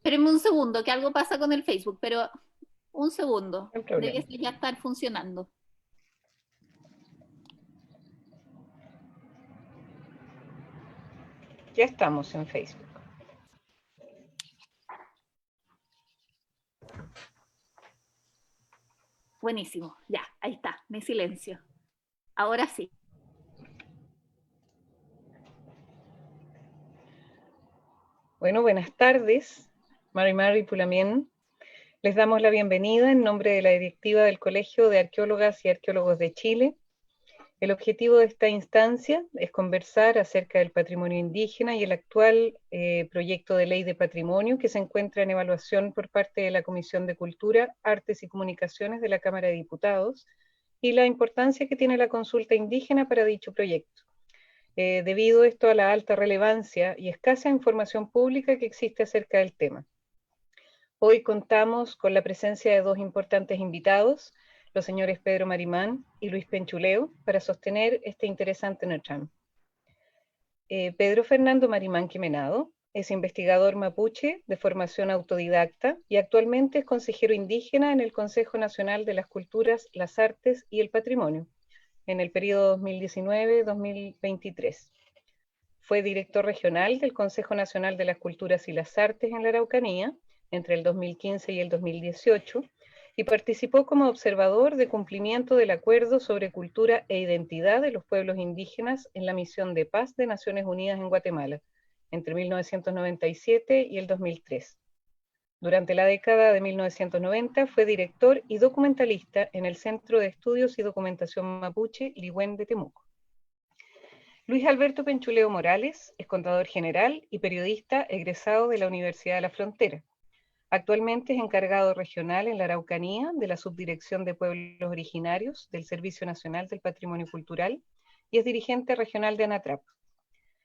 Espérenme un segundo, que algo pasa con el Facebook, pero un segundo. No hay Debe problema. ya estar funcionando. Ya estamos en Facebook. Buenísimo, ya, ahí está, mi silencio. Ahora sí. Bueno, buenas tardes, Mari Pulamien. Les damos la bienvenida en nombre de la directiva del Colegio de Arqueólogas y Arqueólogos de Chile. El objetivo de esta instancia es conversar acerca del patrimonio indígena y el actual proyecto de ley de patrimonio que se encuentra en evaluación por parte de la Comisión de Cultura, Artes y Comunicaciones de la Cámara de Diputados y la importancia que tiene la consulta indígena para dicho proyecto. Debido esto a la alta relevancia y escasa información pública que existe acerca del tema. Hoy contamos con la presencia de dos importantes invitados, los señores Pedro Marimán y Luis Penchuleo, para sostener este interesante NERTRAM. Pedro Fernando Marimán Quimenado es investigador mapuche de formación autodidacta y actualmente es consejero indígena en el Consejo Nacional de las Culturas, las Artes y el Patrimonio, en el periodo 2019-2023. Fue director regional del Consejo Nacional de las Culturas y las Artes en la Araucanía entre el 2015 y el 2018 y participó como observador de cumplimiento del Acuerdo sobre Cultura e Identidad de los Pueblos Indígenas en la Misión de Paz de Naciones Unidas en Guatemala entre 1997 y el 2003. Durante la década de 1990 fue director y documentalista en el Centro de Estudios y Documentación Mapuche Ligüen de Temuco. Luis Alberto Penchuleo Morales es contador general y periodista egresado de la Universidad de la Frontera. Actualmente es encargado regional en la Araucanía de la Subdirección de Pueblos Originarios del Servicio Nacional del Patrimonio Cultural y es dirigente regional de ANATRAP.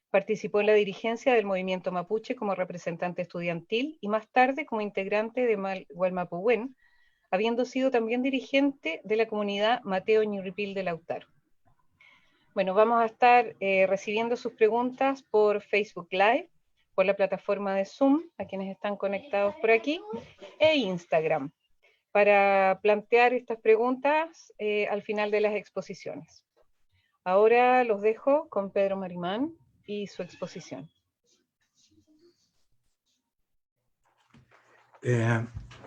Participó en la dirigencia del movimiento mapuche como representante estudiantil y más tarde como integrante de Gualmapuhuen, habiendo sido también dirigente de la comunidad Mateo Ñurripil de Lautaro. Bueno, vamos a estar recibiendo sus preguntas por Facebook Live, por la plataforma de Zoom, a quienes están conectados por aquí, e Instagram, para plantear estas preguntas al final de las exposiciones. Ahora los dejo con Pedro Marimán y su exposición.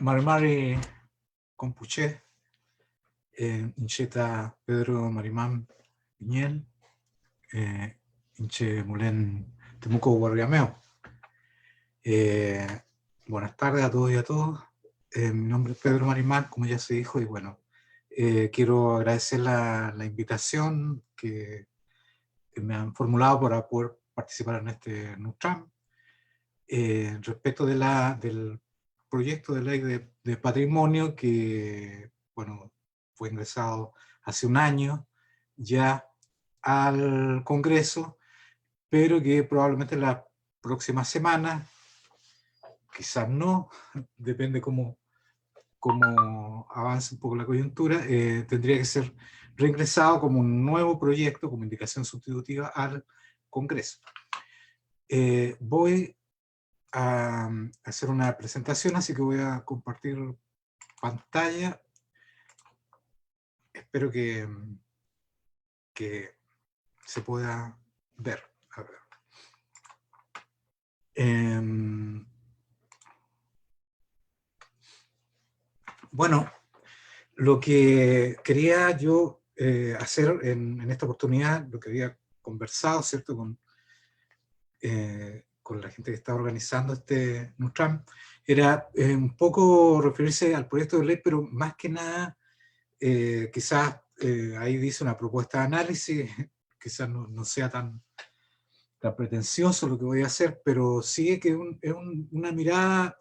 Marimari Compuche, Incheta Pedro Marimán Piñel, Inche Mulén Temuco Guarriameo. Buenas tardes a todos y a todas. Mi nombre es Pedro Marimán, como ya se dijo, y bueno, quiero agradecer la invitación que me han formulado para poder participar en este NUTRAM. Respecto del proyecto de ley de patrimonio que, bueno, fue ingresado hace un año ya al Congreso, pero que probablemente la próxima semana, quizás no, depende cómo avance un poco la coyuntura, tendría que ser reingresado como un nuevo proyecto, como indicación sustitutiva al Congreso. Voy a hacer una presentación, así que voy a compartir pantalla. Espero que se pueda ver. A ver. Bueno, lo que quería yo hacer en esta oportunidad, lo que había conversado, ¿cierto?, con la gente que está organizando este NUTRAM, era un poco referirse al proyecto de ley, pero más que nada, quizás ahí dice una propuesta de análisis, quizás no sea tan pretencioso lo que voy a hacer, pero sí que es una mirada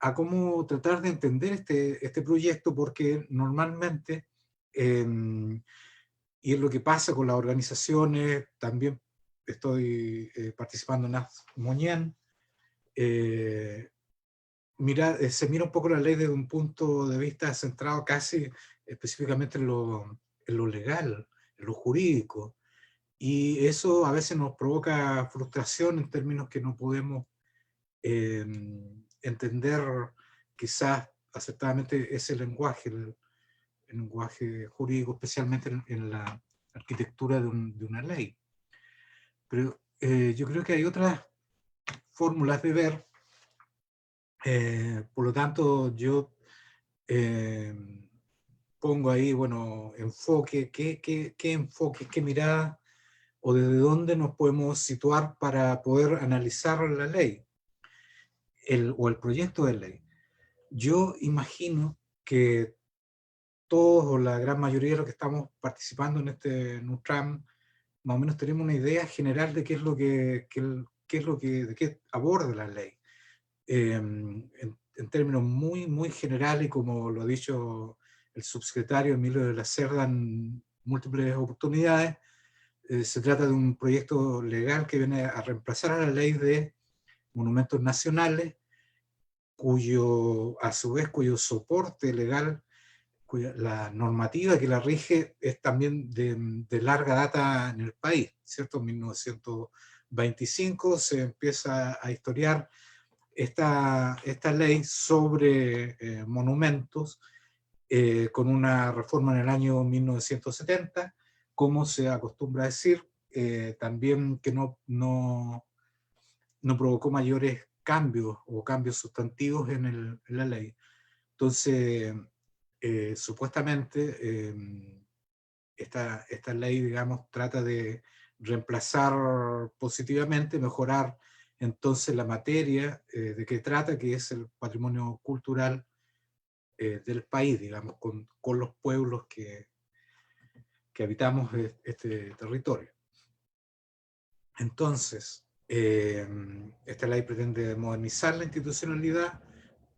a cómo tratar de entender este proyecto, porque normalmente, y es lo que pasa con las organizaciones, también estoy participando en Moñán, se mira un poco la ley desde un punto de vista centrado casi específicamente en lo legal, en lo jurídico, y eso a veces nos provoca frustración en términos que no podemos entender quizás acertadamente ese lenguaje, el lenguaje jurídico, especialmente en la arquitectura de una ley. Pero yo creo que hay otras fórmulas de ver, por lo tanto yo pongo ahí, bueno, enfoque, qué enfoque, qué mirada, o desde dónde nos podemos situar para poder analizar la ley, o el proyecto de ley. Yo imagino que todos o la gran mayoría de los que estamos participando en este NUTRAM, más o menos tenemos una idea general de qué es lo de qué aborda la ley. En términos muy, muy generales, y como lo ha dicho el subsecretario Emilio de la Cerda en múltiples oportunidades, se trata de un proyecto legal que viene a reemplazar a la ley de monumentos nacionales, a su vez, cuyo soporte legal, la normativa que la rige es también de larga data en el país, ¿cierto? En 1925 se empieza a historiar esta ley sobre monumentos, con una reforma en el año 1970, como se acostumbra a decir, también que no provocó mayores cambios o cambios sustantivos en la ley. Entonces, supuestamente, esta ley, digamos, trata de reemplazar positivamente, mejorar entonces la materia de que trata, que es el patrimonio cultural del país, digamos, con los pueblos que habitamos este territorio. Entonces, esta ley pretende modernizar la institucionalidad,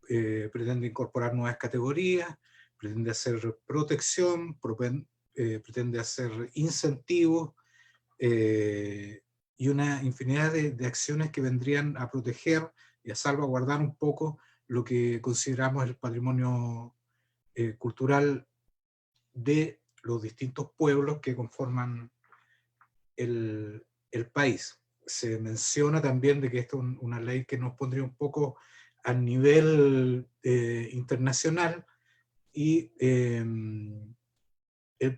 pretende incorporar nuevas categorías, pretende hacer protección, pretende hacer incentivos, y una infinidad de acciones que vendrían a proteger y a salvaguardar un poco lo que consideramos el patrimonio cultural de los distintos pueblos que conforman el país. Se menciona también de que esto es una ley que nos pondría un poco a nivel internacional, y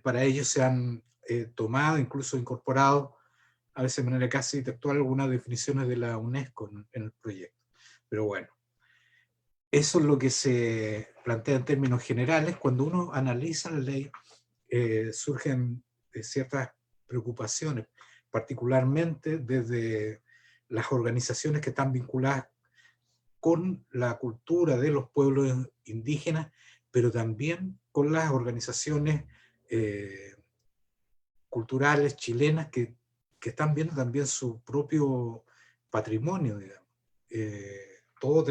para ello se han tomado, incluso incorporado, a veces de manera casi textual, algunas definiciones de la UNESCO en el proyecto. Pero bueno, eso es lo que se plantea en términos generales. Cuando uno analiza la ley, surgen ciertas preocupaciones, particularmente desde las organizaciones que están vinculadas con la cultura de los pueblos indígenas, pero también con las organizaciones culturales chilenas que están viendo también su propio patrimonio, digamos. Todos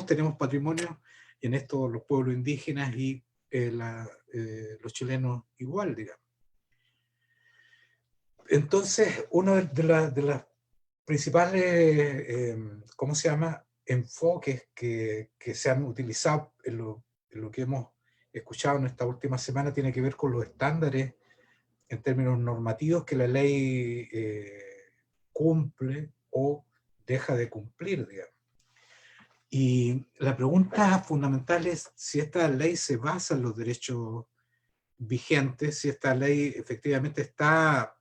tenemos patrimonio, y en esto los pueblos indígenas y los chilenos igual, digamos. Entonces, uno de las principales, ¿cómo se llama?, enfoques que se han utilizado en lo que hemos escuchado en esta última semana tiene que ver con los estándares en términos normativos que la ley cumple o deja de cumplir, digamos. Y la pregunta fundamental es si esta ley se basa en los derechos vigentes, si esta ley efectivamente está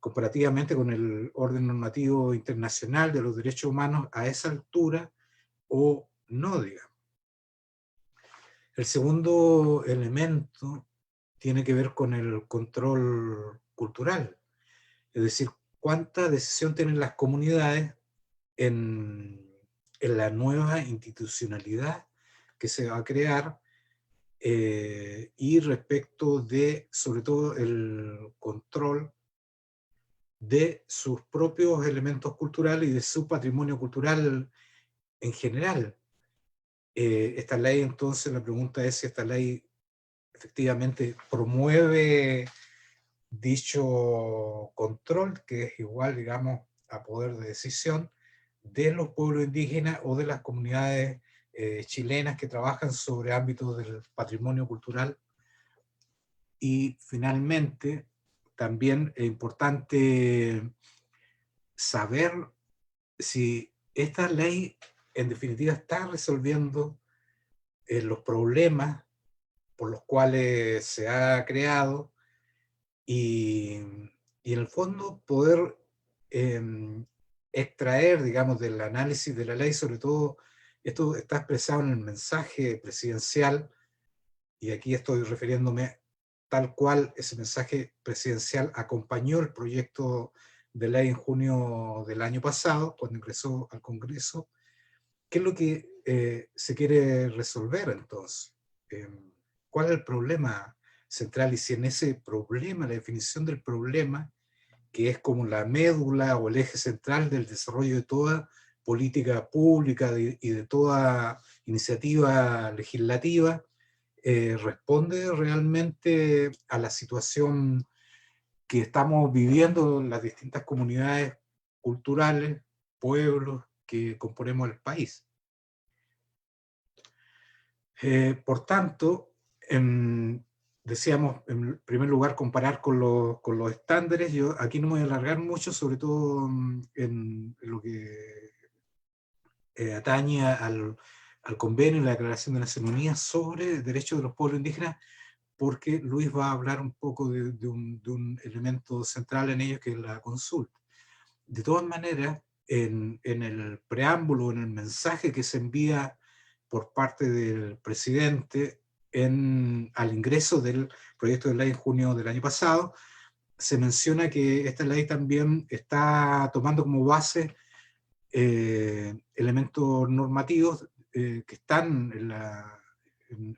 comparativamente con el orden normativo internacional de los derechos humanos a esa altura o no, digamos. El segundo elemento tiene que ver con el control cultural, es decir, cuánta decisión tienen las comunidades en la nueva institucionalidad que se va a crear, y respecto de, sobre todo, el control de sus propios elementos culturales y de su patrimonio cultural en general. Esta ley, entonces, la pregunta es si esta ley efectivamente promueve dicho control, que es igual, digamos, a poder de decisión de los pueblos indígenas o de las comunidades chilenas que trabajan sobre ámbitos del patrimonio cultural. Y finalmente, también es importante saber si esta ley en definitiva está resolviendo los problemas por los cuales se ha creado y, y en el fondo poder extraer, digamos, del análisis de la ley, sobre todo esto está expresado en el mensaje presidencial, y aquí estoy refiriéndome tal cual ese mensaje presidencial acompañó el proyecto de ley en junio del año pasado, cuando ingresó al Congreso. ¿Qué es lo que se quiere resolver entonces? ¿Cuál es el problema central? Y si en ese problema, la definición del problema, que es como la médula o el eje central del desarrollo de toda política pública y de toda iniciativa legislativa, responde realmente a la situación que estamos viviendo en las distintas comunidades culturales, pueblos que componemos el país. Por tanto, decíamos, en primer lugar, comparar con los estándares. Yo aquí no me voy a alargar mucho, sobre todo en lo que atañe al convenio y la Declaración de Naciones Unidas sobre derechos de los pueblos indígenas, porque Luis va a hablar un poco de un elemento central en ello, que es la consulta. De todas maneras, en el preámbulo, en el mensaje que se envía por parte del presidente al ingreso del proyecto de ley en junio del año pasado, se menciona que esta ley también está tomando como base elementos normativos que están en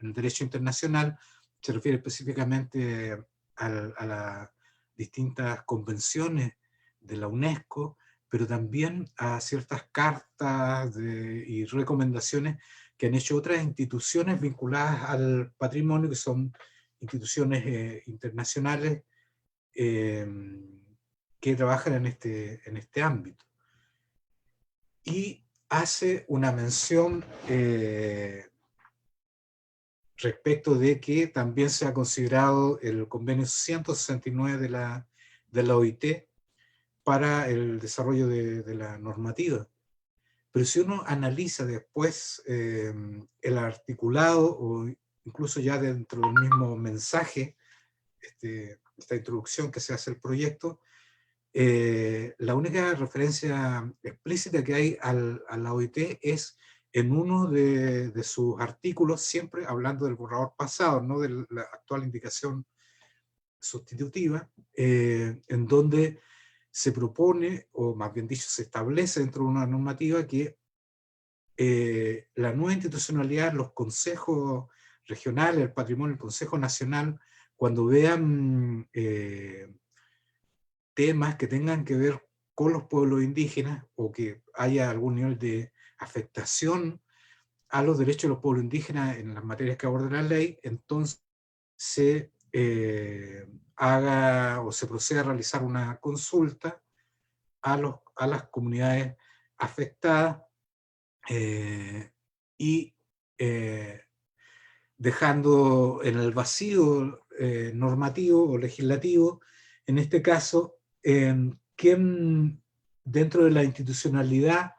el derecho internacional. Se refiere específicamente a las distintas convenciones de la UNESCO, pero también a ciertas cartas y recomendaciones que han hecho otras instituciones vinculadas al patrimonio, que son instituciones internacionales que trabajan en este ámbito. Y hace una mención respecto de que también se ha considerado el convenio 169 de la OIT para el desarrollo de la normativa. Pero si uno analiza después el articulado, o incluso ya dentro del mismo mensaje, esta introducción que se hace al proyecto, la única referencia explícita que hay a la OIT es en uno de sus artículos, siempre hablando del borrador pasado, no de la actual indicación sustitutiva, en donde se propone, o más bien dicho, se establece dentro de una normativa que la nueva institucionalidad, los consejos regionales, el patrimonio, el Consejo Nacional, cuando vean temas que tengan que ver con los pueblos indígenas o que haya algún nivel de afectación a los derechos de los pueblos indígenas en las materias que aborda la ley, entonces se haga o se proceda a realizar una consulta a las comunidades afectadas y dejando en el vacío normativo o legislativo, en este caso, quién dentro de la institucionalidad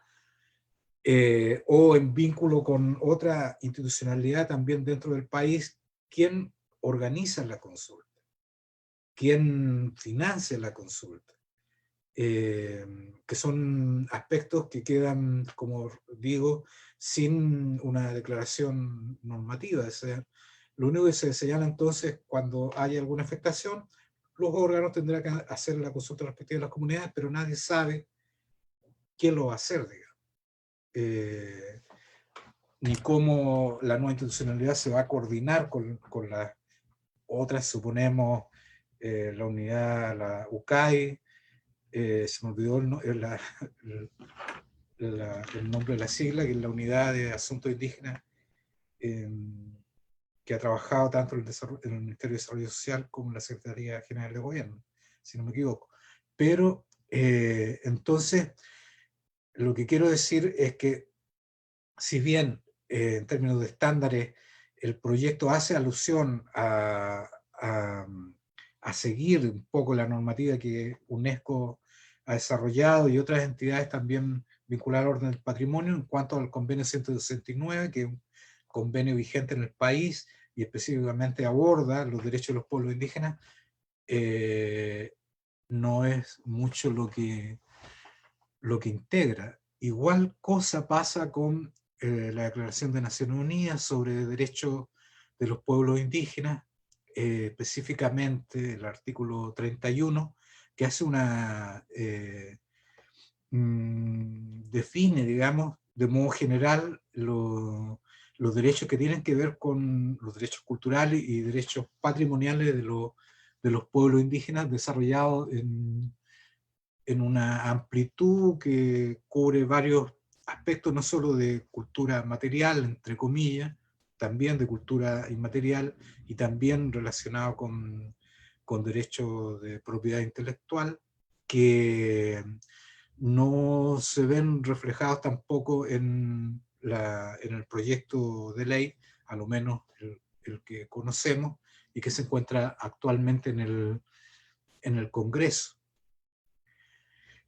o en vínculo con otra institucionalidad también dentro del país, quién organiza la consulta, quién financia la consulta, que son aspectos que quedan, como digo, sin una declaración normativa. O sea, lo único que se señala entonces, cuando haya alguna afectación, los órganos tendrán que hacer la consulta respectiva de las comunidades, pero nadie sabe quién lo va a hacer, digamos. Ni cómo la nueva institucionalidad se va a coordinar con las otras, suponemos, la unidad, la UCAI, se me olvidó el nombre de la sigla, que es la Unidad de Asuntos Indígenas, que ha trabajado tanto en el Ministerio de Desarrollo Social como en la Secretaría General de Gobierno, si no me equivoco. Pero entonces, lo que quiero decir es que, si bien en términos de estándares el proyecto hace alusión a seguir un poco la normativa que UNESCO ha desarrollado y otras entidades también vinculada al orden del patrimonio en cuanto al convenio 169, que es un convenio vigente en el país y específicamente aborda los derechos de los pueblos indígenas, no es mucho lo que integra. Igual cosa pasa con la Declaración de Naciones Unidas sobre derechos de los pueblos indígenas, específicamente el artículo 31, que hace define, digamos, de modo general los derechos que tienen que ver con los derechos culturales y derechos patrimoniales de los pueblos indígenas, desarrollados en una amplitud que cubre varios aspectos, no solo de cultura material, entre comillas, también de cultura inmaterial y también relacionado con derechos de propiedad intelectual, que no se ven reflejados tampoco en el proyecto de ley, a lo menos el que conocemos, y que se encuentra actualmente en el Congreso.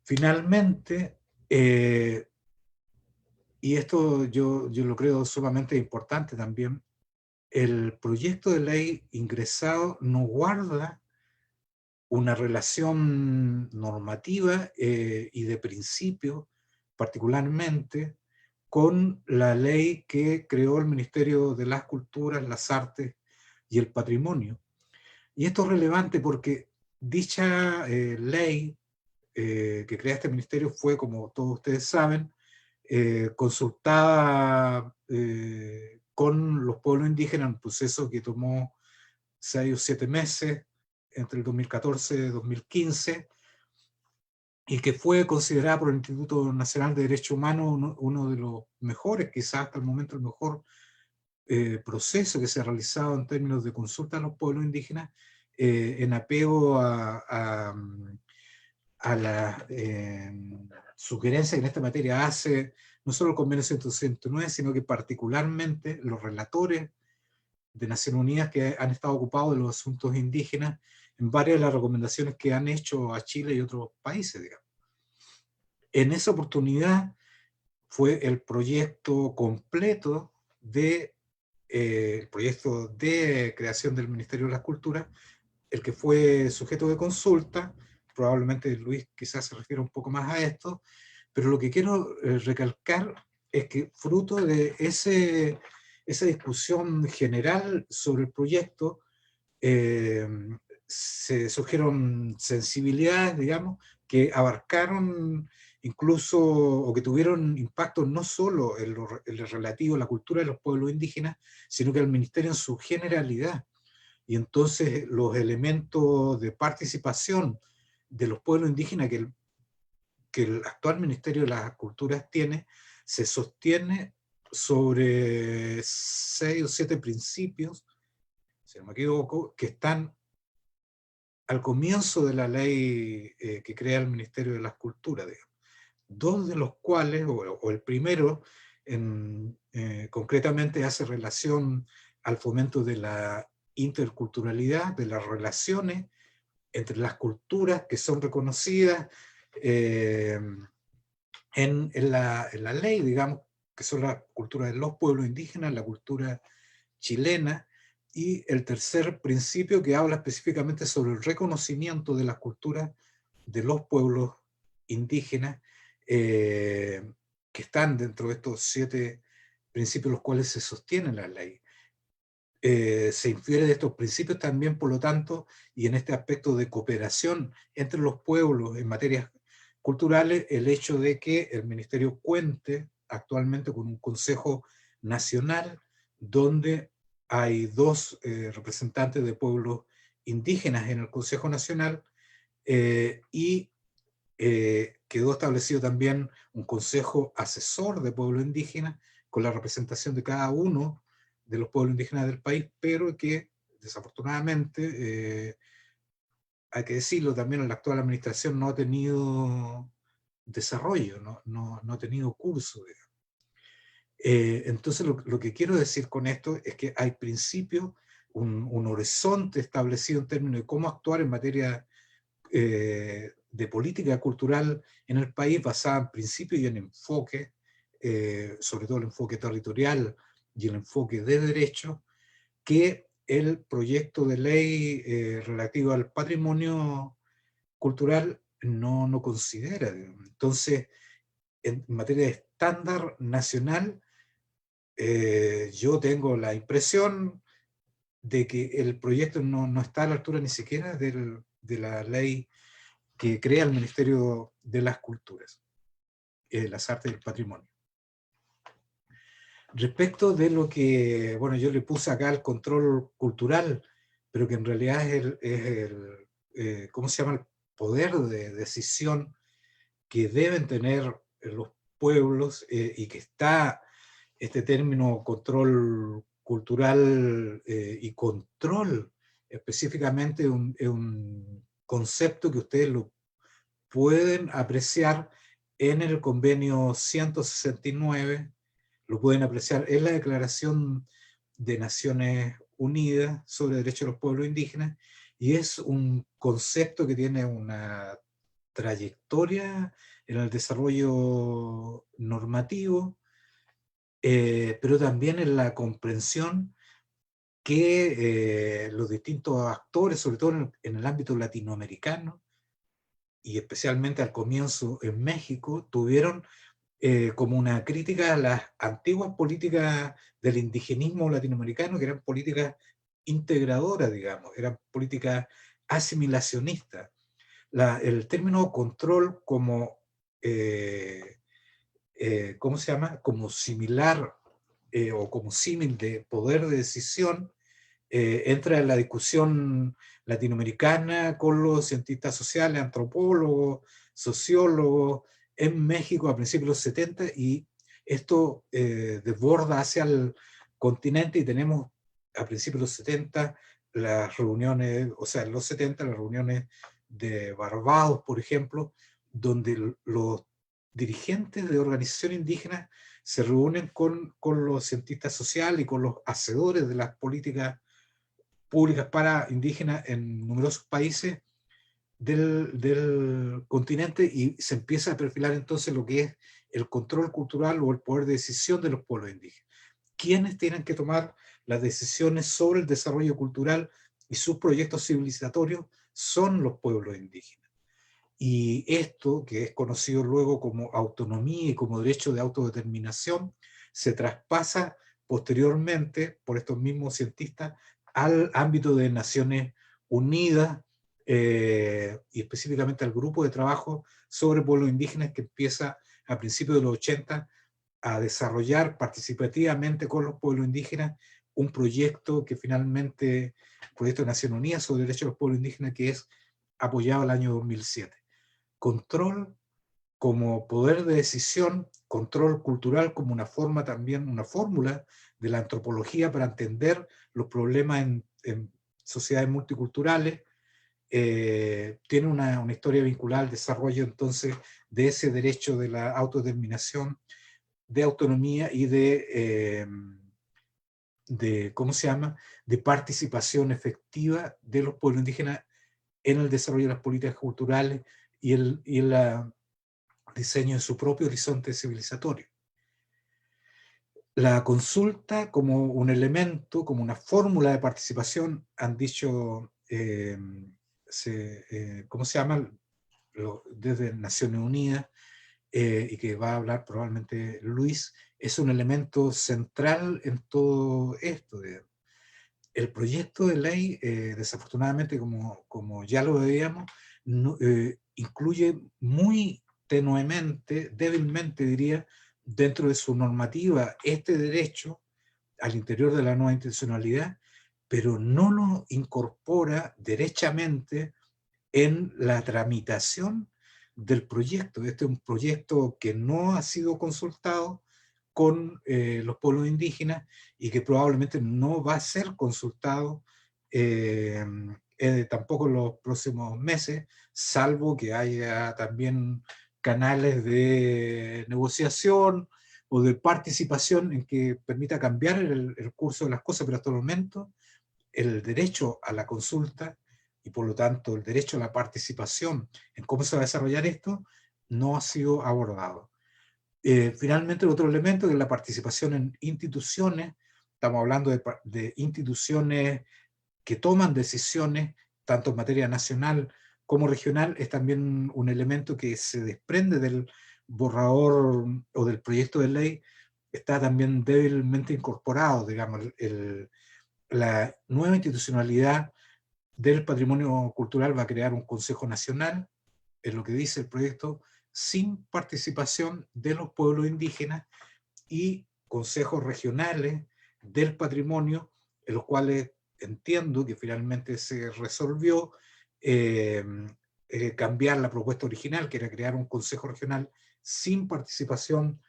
Finalmente, y esto yo lo creo sumamente importante también, el proyecto de ley ingresado no guarda una relación normativa y de principio, particularmente, con la ley que creó el Ministerio de las Culturas, las Artes y el Patrimonio. Y esto es relevante porque dicha ley que crea este ministerio fue, como todos ustedes saben, consultada con los pueblos indígenas en un proceso que tomó 6 o 7 meses entre el 2014 y 2015, y que fue considerada por el Instituto Nacional de Derechos Humanos uno de los mejores, quizás hasta el momento el mejor proceso que se ha realizado en términos de consulta a los pueblos indígenas en apego a la sugerencia que en esta materia hace no solo el convenio 169, sino que particularmente los relatores de Naciones Unidas que han estado ocupados de los asuntos indígenas en varias de las recomendaciones que han hecho a Chile y otros países, digamos. En esa oportunidad fue el proyecto completo el proyecto de creación del Ministerio de las Culturas, el que fue sujeto de consulta. Probablemente Luis quizás se refiere un poco más a esto, pero lo que quiero recalcar es que fruto de esa discusión general sobre el proyecto, se surgieron sensibilidades, digamos, que abarcaron incluso, o que tuvieron impacto no solo en lo relativo a la cultura de los pueblos indígenas, sino que al ministerio en su generalidad. Y entonces los elementos de participación de los pueblos indígenas que el actual Ministerio de las Culturas tiene, se sostiene sobre 6 o 7 principios, si no me equivoco, que están al comienzo de la ley que crea el Ministerio de las Culturas, digamos. 2 de los cuales, o el primero, concretamente hace relación al fomento de la interculturalidad, de las relaciones entre las culturas que son reconocidas en la ley, digamos, que son la cultura de los pueblos indígenas, la cultura chilena, y el tercer principio que habla específicamente sobre el reconocimiento de las culturas de los pueblos indígenas, que están dentro de estos 7 principios los cuales se sostiene la ley. Se infiere de estos principios también, por lo tanto, y en este aspecto de cooperación entre los pueblos en materias culturales, el hecho de que el Ministerio cuente actualmente con un Consejo Nacional donde hay 2 representantes de pueblos indígenas en el Consejo Nacional, y quedó establecido también un consejo asesor de pueblos indígenas con la representación de cada uno de los pueblos indígenas del país, pero que desafortunadamente, hay que decirlo también, en la actual administración no ha tenido desarrollo, no ha tenido curso. Entonces lo que quiero decir con esto es que hay principios, un horizonte establecido en términos de cómo actuar en materia de de política cultural en el país basada en principios y en enfoque, sobre todo el enfoque territorial y el enfoque de derecho, que el proyecto de ley relativo al patrimonio cultural no considera. Entonces, en materia de estándar nacional, yo tengo la impresión de que el proyecto no está a la altura ni siquiera de la ley que crea el Ministerio de las Culturas, las Artes y el Patrimonio. Respecto de lo que, bueno, yo le puse acá el control cultural, pero que en realidad ¿cómo se llama? El poder de decisión que deben tener los pueblos, y que está este término control cultural y control específicamente es un concepto que ustedes lo pueden apreciar en el convenio 169, lo pueden apreciar en la Declaración de Naciones Unidas sobre Derechos de los Pueblos Indígenas, y es un concepto que tiene una trayectoria en el desarrollo normativo, pero también en la comprensión que los distintos actores, sobre todo en el ámbito latinoamericano, y especialmente al comienzo en México, tuvieron como una crítica a las antiguas políticas del indigenismo latinoamericano, que eran políticas integradoras, digamos, eran políticas asimilacionistas. El término control como, ¿cómo se llama? Como similar o como símil de poder de decisión, entra en la discusión latinoamericana con los cientistas sociales, antropólogos, sociólogos, en México a principios de los 70, y esto desborda hacia el continente, y tenemos a principios de los 70 las reuniones, o sea, en los 70 las reuniones de Barbados, por ejemplo, donde los dirigentes de organizaciones indígenas se reúnen con los cientistas sociales y con los hacedores de las políticas públicas para indígenas en numerosos países del continente, y se empieza a perfilar entonces lo que es el control cultural o el poder de decisión de los pueblos indígenas. ¿Quiénes tienen que tomar las decisiones sobre el desarrollo cultural y sus proyectos civilizatorios? Son los pueblos indígenas. Y esto, que es conocido luego como autonomía y como derecho de autodeterminación, se traspasa posteriormente por estos mismos cientistas al ámbito de Naciones Unidas, y específicamente al grupo de trabajo sobre pueblos indígenas, que empieza a principios de los 80 a desarrollar participativamente con los pueblos indígenas un proyecto que finalmente, el proyecto de Naciones Unidas sobre derechos de los pueblos indígenas, que es apoyado el año 2007. Control como poder de decisión, control cultural como una forma también, una fórmula de la antropología para entender los problemas en sociedades multiculturales, tiene una historia vinculada al desarrollo entonces de ese derecho de la autodeterminación, de autonomía y ¿cómo se llama?, de participación efectiva de los pueblos indígenas en el desarrollo de las políticas culturales y el diseño de su propio horizonte civilizatorio. La consulta como un elemento, como una fórmula de participación, han dicho, ¿cómo se llama?, desde Naciones Unidas, y que va a hablar probablemente Luis, es un elemento central en todo esto. El proyecto de ley, desafortunadamente, como ya lo veíamos, incluye muy tenuemente, débilmente diría, dentro de su normativa, este derecho al interior de la nueva intencionalidad, pero no lo incorpora derechamente en la tramitación del proyecto. Este es un proyecto que no ha sido consultado con los pueblos indígenas, y que probablemente no va a ser consultado tampoco en los próximos meses, salvo que haya también canales de negociación o de participación en que permita cambiar el curso de las cosas, pero hasta el momento el derecho a la consulta y por lo tanto el derecho a la participación en cómo se va a desarrollar esto, no ha sido abordado. Finalmente, el otro elemento que es la participación en instituciones. Estamos hablando de instituciones que toman decisiones, tanto en materia nacional como regional. Es también un elemento que se desprende del borrador o del proyecto de ley, está también débilmente incorporado, digamos, la nueva institucionalidad del patrimonio cultural va a crear un Consejo Nacional, es lo que dice el proyecto, sin participación de los pueblos indígenas, y consejos regionales del patrimonio, en los cuales entiendo que finalmente se resolvió cambiar la propuesta original, que era crear un consejo regional sin participación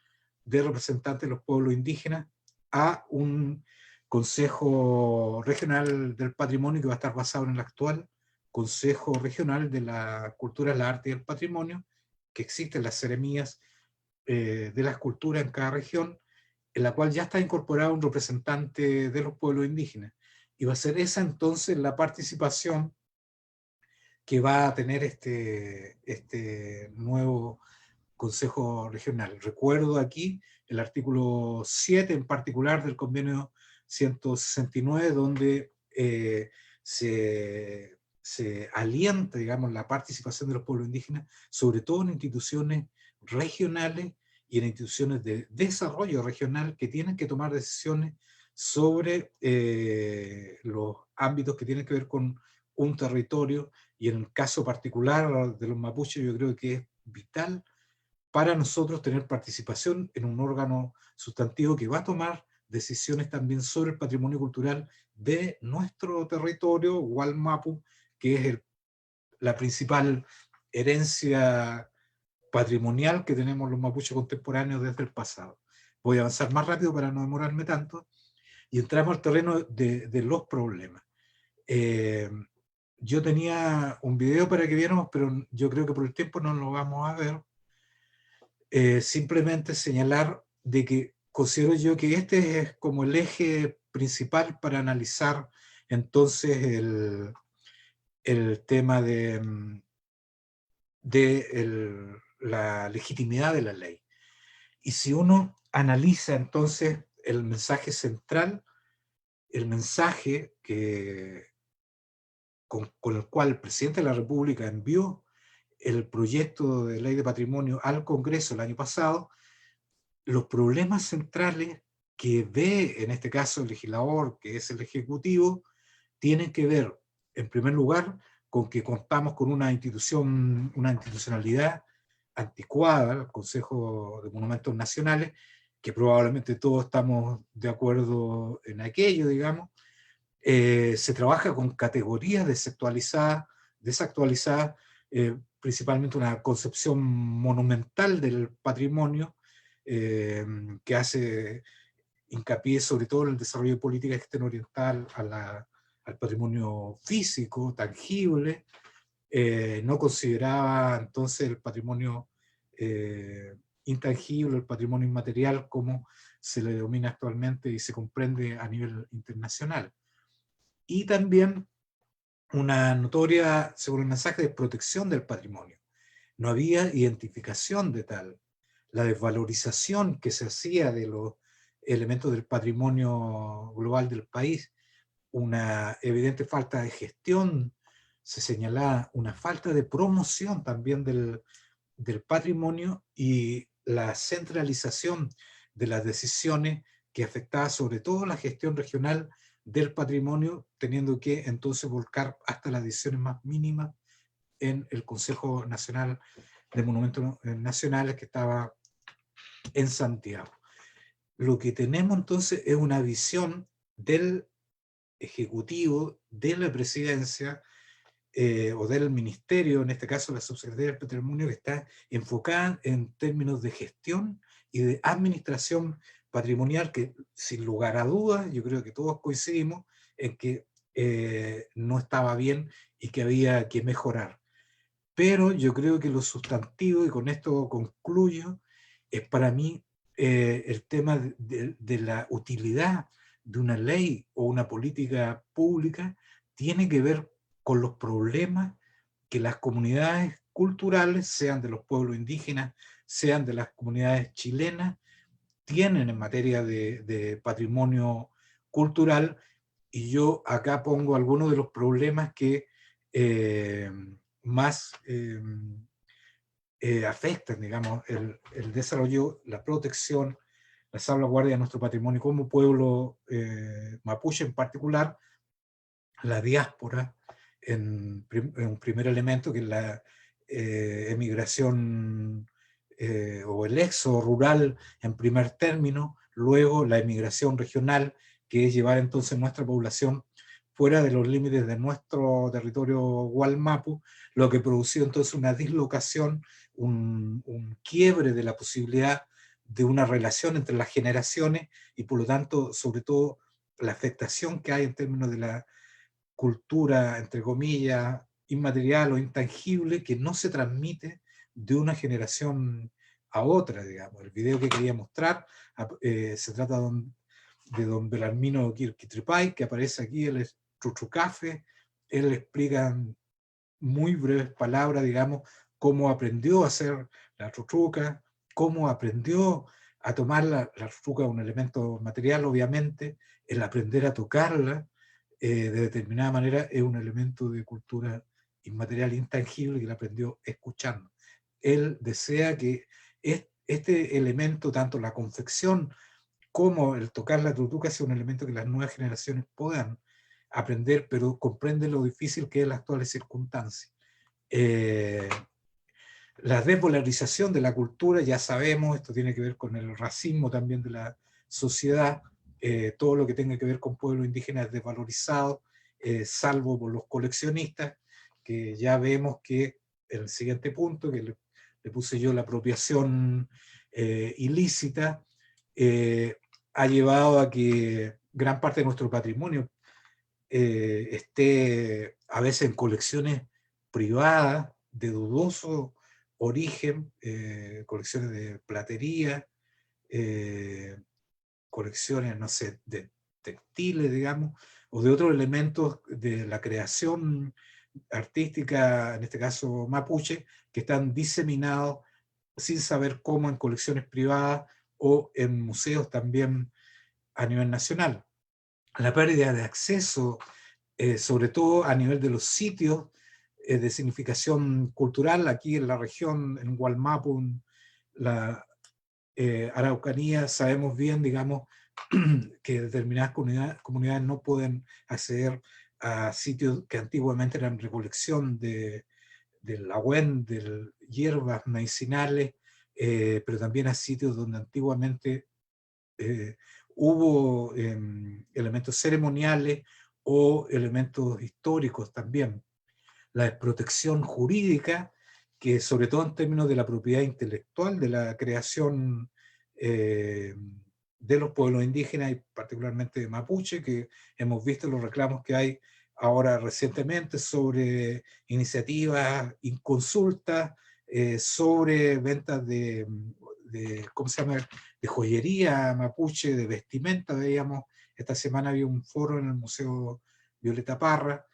de representantes de los pueblos indígenas, a un consejo regional del patrimonio que va a estar basado en el actual Consejo Regional de la Cultura, la Arte y el Patrimonio, que existen las seremías de las culturas en cada región, en la cual ya está incorporado un representante de los pueblos indígenas. Y va a ser esa entonces la participación que va a tener este nuevo Consejo Regional. Recuerdo aquí el artículo 7 en particular del convenio 169, donde se alienta, digamos, la participación de los pueblos indígenas, sobre todo en instituciones regionales y en instituciones de desarrollo regional que tienen que tomar decisiones sobre los ámbitos que tienen que ver con un territorio, y en el caso particular de los mapuches yo creo que es vital para nosotros tener participación en un órgano sustantivo que va a tomar decisiones también sobre el patrimonio cultural de nuestro territorio, Gualmapu, que es la principal herencia patrimonial que tenemos los mapuches contemporáneos desde el pasado. Voy a avanzar más rápido para no demorarme tanto, y entramos al terreno de los problemas. Yo tenía un video para que viéramos, pero yo creo que por el tiempo no lo vamos a ver. Simplemente señalar de que considero yo que este es como el eje principal para analizar entonces el tema de la legitimidad de la ley. Y si uno analiza entonces el mensaje central, el mensaje con el cual el presidente de la República envió el proyecto de ley de patrimonio al Congreso el año pasado, los problemas centrales que ve en este caso el legislador, que es el Ejecutivo, tienen que ver, en primer lugar, con que contamos con una institucionalidad anticuada, el Consejo de Monumentos Nacionales, que probablemente todos estamos de acuerdo en aquello, digamos. Se trabaja con categorías desactualizadas, principalmente una concepción monumental del patrimonio, que hace hincapié sobre todo en el desarrollo de política externa oriental al patrimonio físico, tangible. No consideraba entonces el patrimonio intangible, el patrimonio inmaterial, como se le denomina actualmente y se comprende a nivel internacional. Y también una notoria, según el mensaje, de protección del patrimonio. No había identificación de tal. La desvalorización que se hacía de los elementos del patrimonio global del país, una evidente falta de gestión, se señalaba una falta de promoción también del patrimonio, y la centralización de las decisiones que afectaba sobre todo la gestión regional del patrimonio, teniendo que entonces volcar hasta las decisiones más mínimas en el Consejo Nacional de Monumentos Nacionales, que estaba en Santiago. Lo que tenemos entonces es una visión del Ejecutivo, de la Presidencia, o del Ministerio, en este caso la Subsecretaría del Patrimonio, que está enfocada en términos de gestión y de administración patrimonial, que sin lugar a dudas, yo creo que todos coincidimos en que no estaba bien y que había que mejorar. Pero yo creo que lo sustantivo, y con esto concluyo, es para mí el tema de la utilidad de una ley o una política pública, tiene que ver con los problemas que las comunidades culturales, sean de los pueblos indígenas, sean de las comunidades chilenas, tienen en materia de patrimonio cultural. Y yo acá pongo algunos de los problemas que más afectan, digamos, el desarrollo, la protección, la salvaguardia de nuestro patrimonio como pueblo mapuche en particular, la diáspora, en un primer elemento que es la emigración o el éxodo rural en primer término, luego la emigración regional, que es llevar entonces nuestra población fuera de los límites de nuestro territorio Gualmapu, lo que produció entonces una dislocación, un quiebre de la posibilidad de una relación entre las generaciones y por lo tanto, sobre todo, la afectación que hay en términos de la cultura, entre comillas, inmaterial o intangible que no se transmite de una generación a otra, digamos. El video que quería mostrar se trata de don Belarmino Quirquitripay, que aparece aquí, él es Truchucafe, él explica en muy breves palabras, digamos, cómo aprendió a hacer la truchuca, cómo aprendió a tomar la truchuca, un elemento material, obviamente, el aprender a tocarla, de determinada manera es un elemento de cultura inmaterial intangible que él aprendió escuchando. Él desea que este elemento, tanto la confección como el tocar la tutuca, sea un elemento que las nuevas generaciones puedan aprender, pero comprende lo difícil que es las actuales circunstancias. La despolarización de la cultura, ya sabemos, esto tiene que ver con el racismo también de la sociedad, todo lo que tenga que ver con pueblos indígenas es desvalorizado, salvo por los coleccionistas, que ya vemos que en el siguiente punto, que le puse yo, la apropiación ilícita, ha llevado a que gran parte de nuestro patrimonio esté a veces en colecciones privadas de dudoso origen, colecciones de platería, colecciones, no sé, de textiles, digamos, o de otros elementos de la creación artística, en este caso mapuche, que están diseminados sin saber cómo en colecciones privadas o en museos también a nivel nacional. La pérdida de acceso, sobre todo a nivel de los sitios de significación cultural, aquí en la región, en Gualmapu, la Araucanía, sabemos bien, digamos, que determinadas comunidades no pueden acceder a sitios que antiguamente eran recolección del agüén, de hierbas medicinales, pero también a sitios donde antiguamente hubo elementos ceremoniales o elementos históricos también. La desprotección jurídica, que sobre todo en términos de la propiedad intelectual, de la creación de los pueblos indígenas y particularmente de Mapuche, que hemos visto los reclamos que hay ahora recientemente sobre iniciativas inconsultas, sobre ventas ¿cómo se llama?, de joyería mapuche, de vestimenta. Veíamos, esta semana había un foro en el Museo Violeta Parra,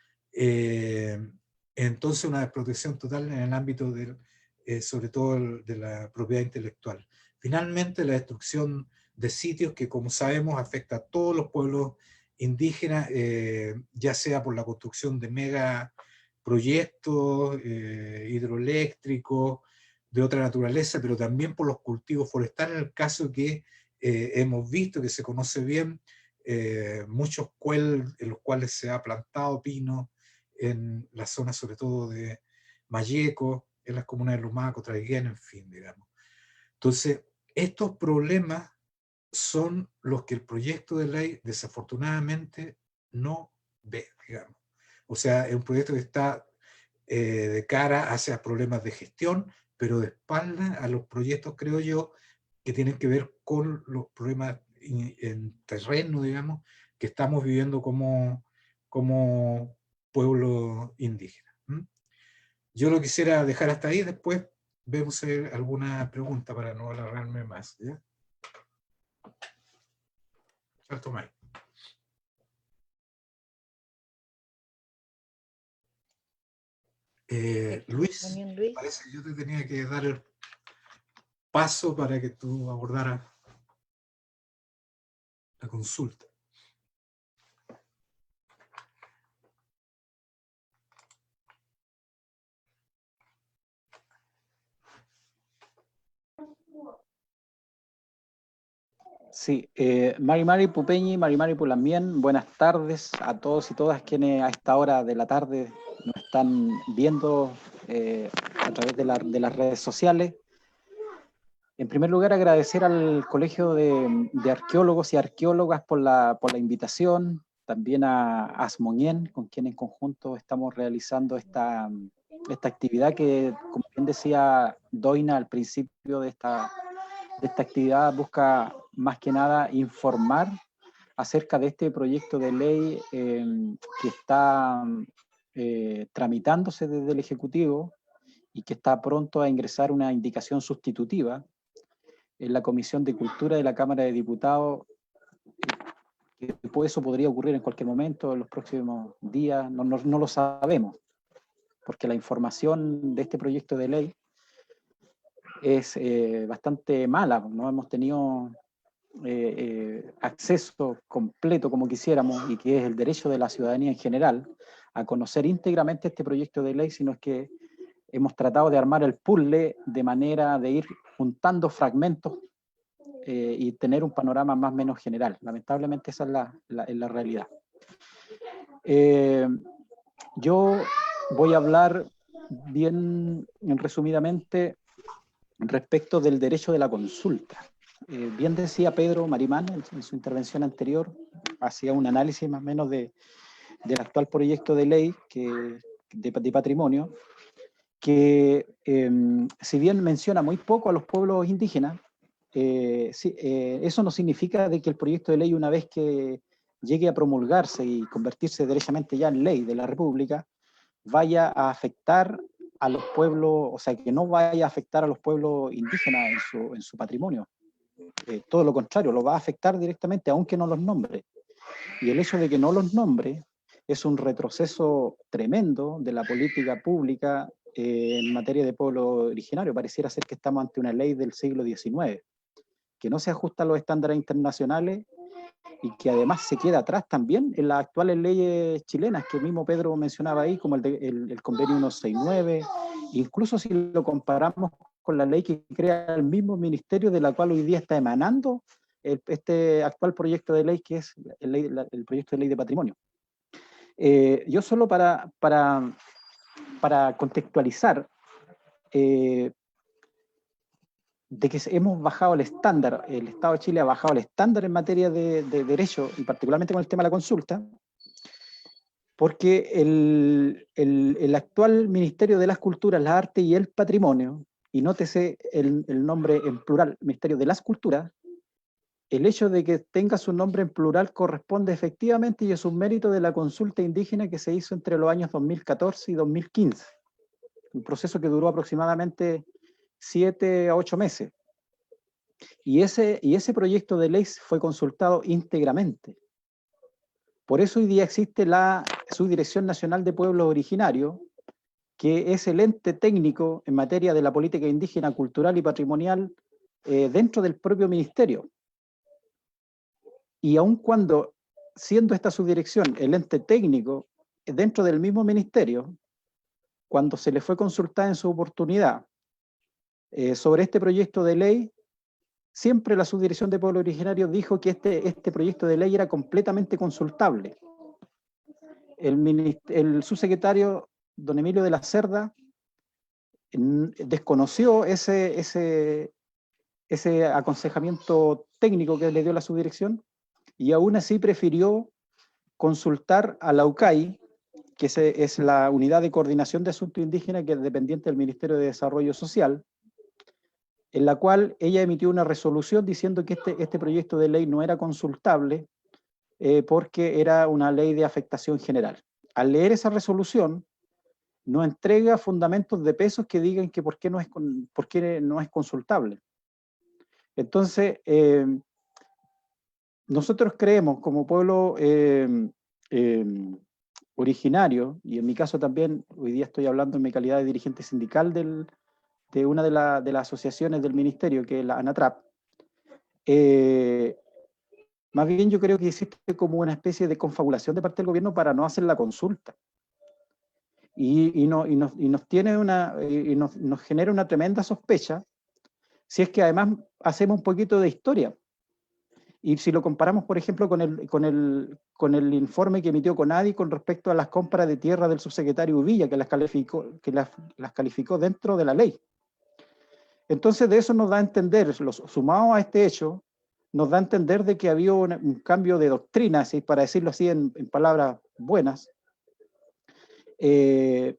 entonces una desprotección total en el ámbito sobre todo de la propiedad intelectual. Finalmente, la destrucción de sitios que, como sabemos, afecta a todos los pueblos indígenas, ya sea por la construcción de megaproyectos hidroeléctricos, de otra naturaleza, pero también por los cultivos forestales, en el caso que hemos visto, que se conoce bien, muchos cuel en los cuales se ha plantado pino, en la zona sobre todo de Mayeco, en las comunas de Lumaco, Traiguén, en fin, digamos. Entonces, estos problemas son los que el proyecto de ley desafortunadamente no ve, digamos. O sea, es un proyecto que está de cara hacia problemas de gestión, pero de espalda a los proyectos, creo yo, que tienen que ver con los problemas en terreno, digamos, que estamos viviendo como pueblo indígena. Yo lo quisiera dejar hasta ahí, después vemos alguna pregunta para no alargarme más. ¿Ya? Tomás. Luis, También Luis. parece que yo te tenía que dar el paso para que tú abordaras la consulta. Sí, Mari Pupeñi, Mari Pulamien, buenas tardes a todos y todas quienes a esta hora de la tarde nos están viendo a través de las redes sociales. En primer lugar, agradecer al Colegio de Arqueólogos y Arqueólogas por la invitación, también a Asmonien, con quien en conjunto estamos realizando esta actividad que, como bien decía Doina al principio de esta actividad, busca más que nada informar acerca de este proyecto de ley que está tramitándose desde el Ejecutivo y que está pronto a ingresar una indicación sustitutiva en la Comisión de Cultura de la Cámara de Diputados, que eso podría ocurrir en cualquier momento, en los próximos días, no lo sabemos, porque la información de este proyecto de ley es bastante mala, no hemos tenido acceso completo como quisiéramos, y que es el derecho de la ciudadanía en general a conocer íntegramente este proyecto de ley, sino es que hemos tratado de armar el puzzle de manera de ir juntando fragmentos y tener un panorama más o menos general. Lamentablemente esa es la realidad. Yo voy a hablar bien resumidamente respecto del derecho de la consulta. Bien decía Pedro Marimán en su intervención anterior, hacía un análisis más o menos del actual proyecto de ley de patrimonio, que si bien menciona muy poco a los pueblos indígenas, eso no significa de que el proyecto de ley, una vez que llegue a promulgarse y convertirse derechamente ya en ley de la República, vaya a afectar a los pueblos, o sea, que no vaya a afectar a los pueblos indígenas en su patrimonio. Todo lo contrario, lo va a afectar directamente, aunque no los nombre. Y el hecho de que no los nombre es un retroceso tremendo de la política pública en materia de pueblo originario. Pareciera ser que estamos ante una ley del siglo XIX, que no se ajusta a los estándares internacionales y que además se queda atrás también en las actuales leyes chilenas, que mismo Pedro mencionaba ahí, como el convenio 169, incluso si lo comparamos con la ley que crea el mismo ministerio de la cual hoy día está emanando este actual proyecto de ley, que es el proyecto de ley de patrimonio. Yo solo para contextualizar, de que hemos bajado el estándar, el Estado de Chile ha bajado el estándar en materia de derecho, y particularmente con el tema de la consulta, porque el actual Ministerio de las Culturas, las Artes y el Patrimonio, y nótese el nombre en plural, Ministerio de las Culturas, el hecho de que tenga su nombre en plural corresponde efectivamente y es un mérito de la consulta indígena que se hizo entre los años 2014 y 2015, un proceso que duró aproximadamente 7 a 8 meses. Y ese proyecto de ley fue consultado íntegramente. Por eso hoy día existe la Subdirección Nacional de Pueblos Originarios, que es el ente técnico en materia de la política indígena, cultural y patrimonial dentro del propio ministerio. Y aun cuando, siendo esta subdirección el ente técnico dentro del mismo ministerio, cuando se le fue consultada en su oportunidad sobre este proyecto de ley, siempre la Subdirección de Pueblos Originarios dijo que este proyecto de ley era completamente consultable. El subsecretario don Emilio de la Cerda desconoció ese aconsejamiento técnico que le dio la subdirección y aún así prefirió consultar a la UCAI, que es la Unidad de Coordinación de Asuntos Indígenas, que es dependiente del Ministerio de Desarrollo Social, en la cual ella emitió una resolución diciendo que este proyecto de ley no era consultable porque era una ley de afectación general. Al leer esa resolución, no entrega fundamentos de pesos que digan que por qué no es consultable. Entonces, nosotros creemos como pueblo originario, y en mi caso también, hoy día estoy hablando en mi calidad de dirigente sindical de una de las asociaciones del ministerio, que es la ANATRAP, más bien yo creo que existe como una especie de confabulación de parte del gobierno para no hacer la consulta. Y nos genera una tremenda sospecha si es que además hacemos un poquito de historia. Y si lo comparamos, por ejemplo, con el informe que emitió CONADI con respecto a las compras de tierra del subsecretario Uvilla, que las calificó dentro de la ley. Entonces, de eso nos da a entender, sumado a este hecho, nos da a entender de que había un cambio de doctrina, ¿sí? Para decirlo así en palabras buenas, y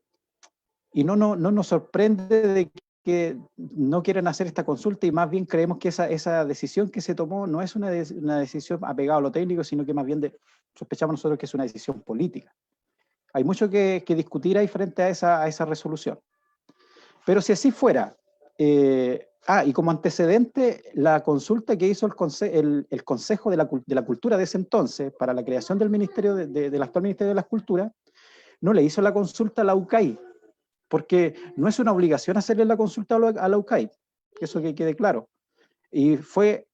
no nos sorprende de que no quieran hacer esta consulta, y más bien creemos que esa decisión que se tomó no es una decisión apegada a lo técnico, sino que más bien sospechamos nosotros que es una decisión política. Hay mucho que discutir ahí frente a esa resolución. Pero si así fuera, y como antecedente, la consulta que hizo el Consejo de la Cultura de ese entonces para la creación del ministerio, del actual Ministerio de las Culturas, no le hizo la consulta a la UCAI, porque no es una obligación hacerle la consulta a la UCAI, eso que quede claro. Y fue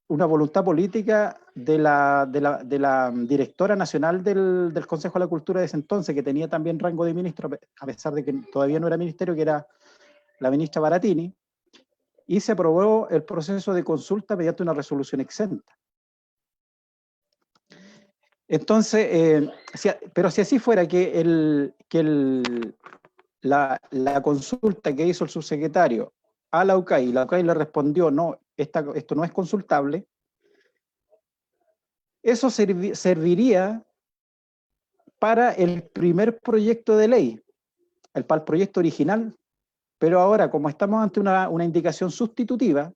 una voluntad política de la directora nacional del Consejo de la Cultura de ese entonces, que tenía también rango de ministro, a pesar de que todavía no era ministerio, que era la ministra Baratini, y se aprobó el proceso de consulta mediante una resolución exenta. Entonces, pero si así fuera que la consulta que hizo el subsecretario a la UCAI, la UCAI le respondió, no, esto no es consultable, eso serviría para el primer proyecto de ley, para el proyecto original, pero ahora, como estamos ante una indicación sustitutiva,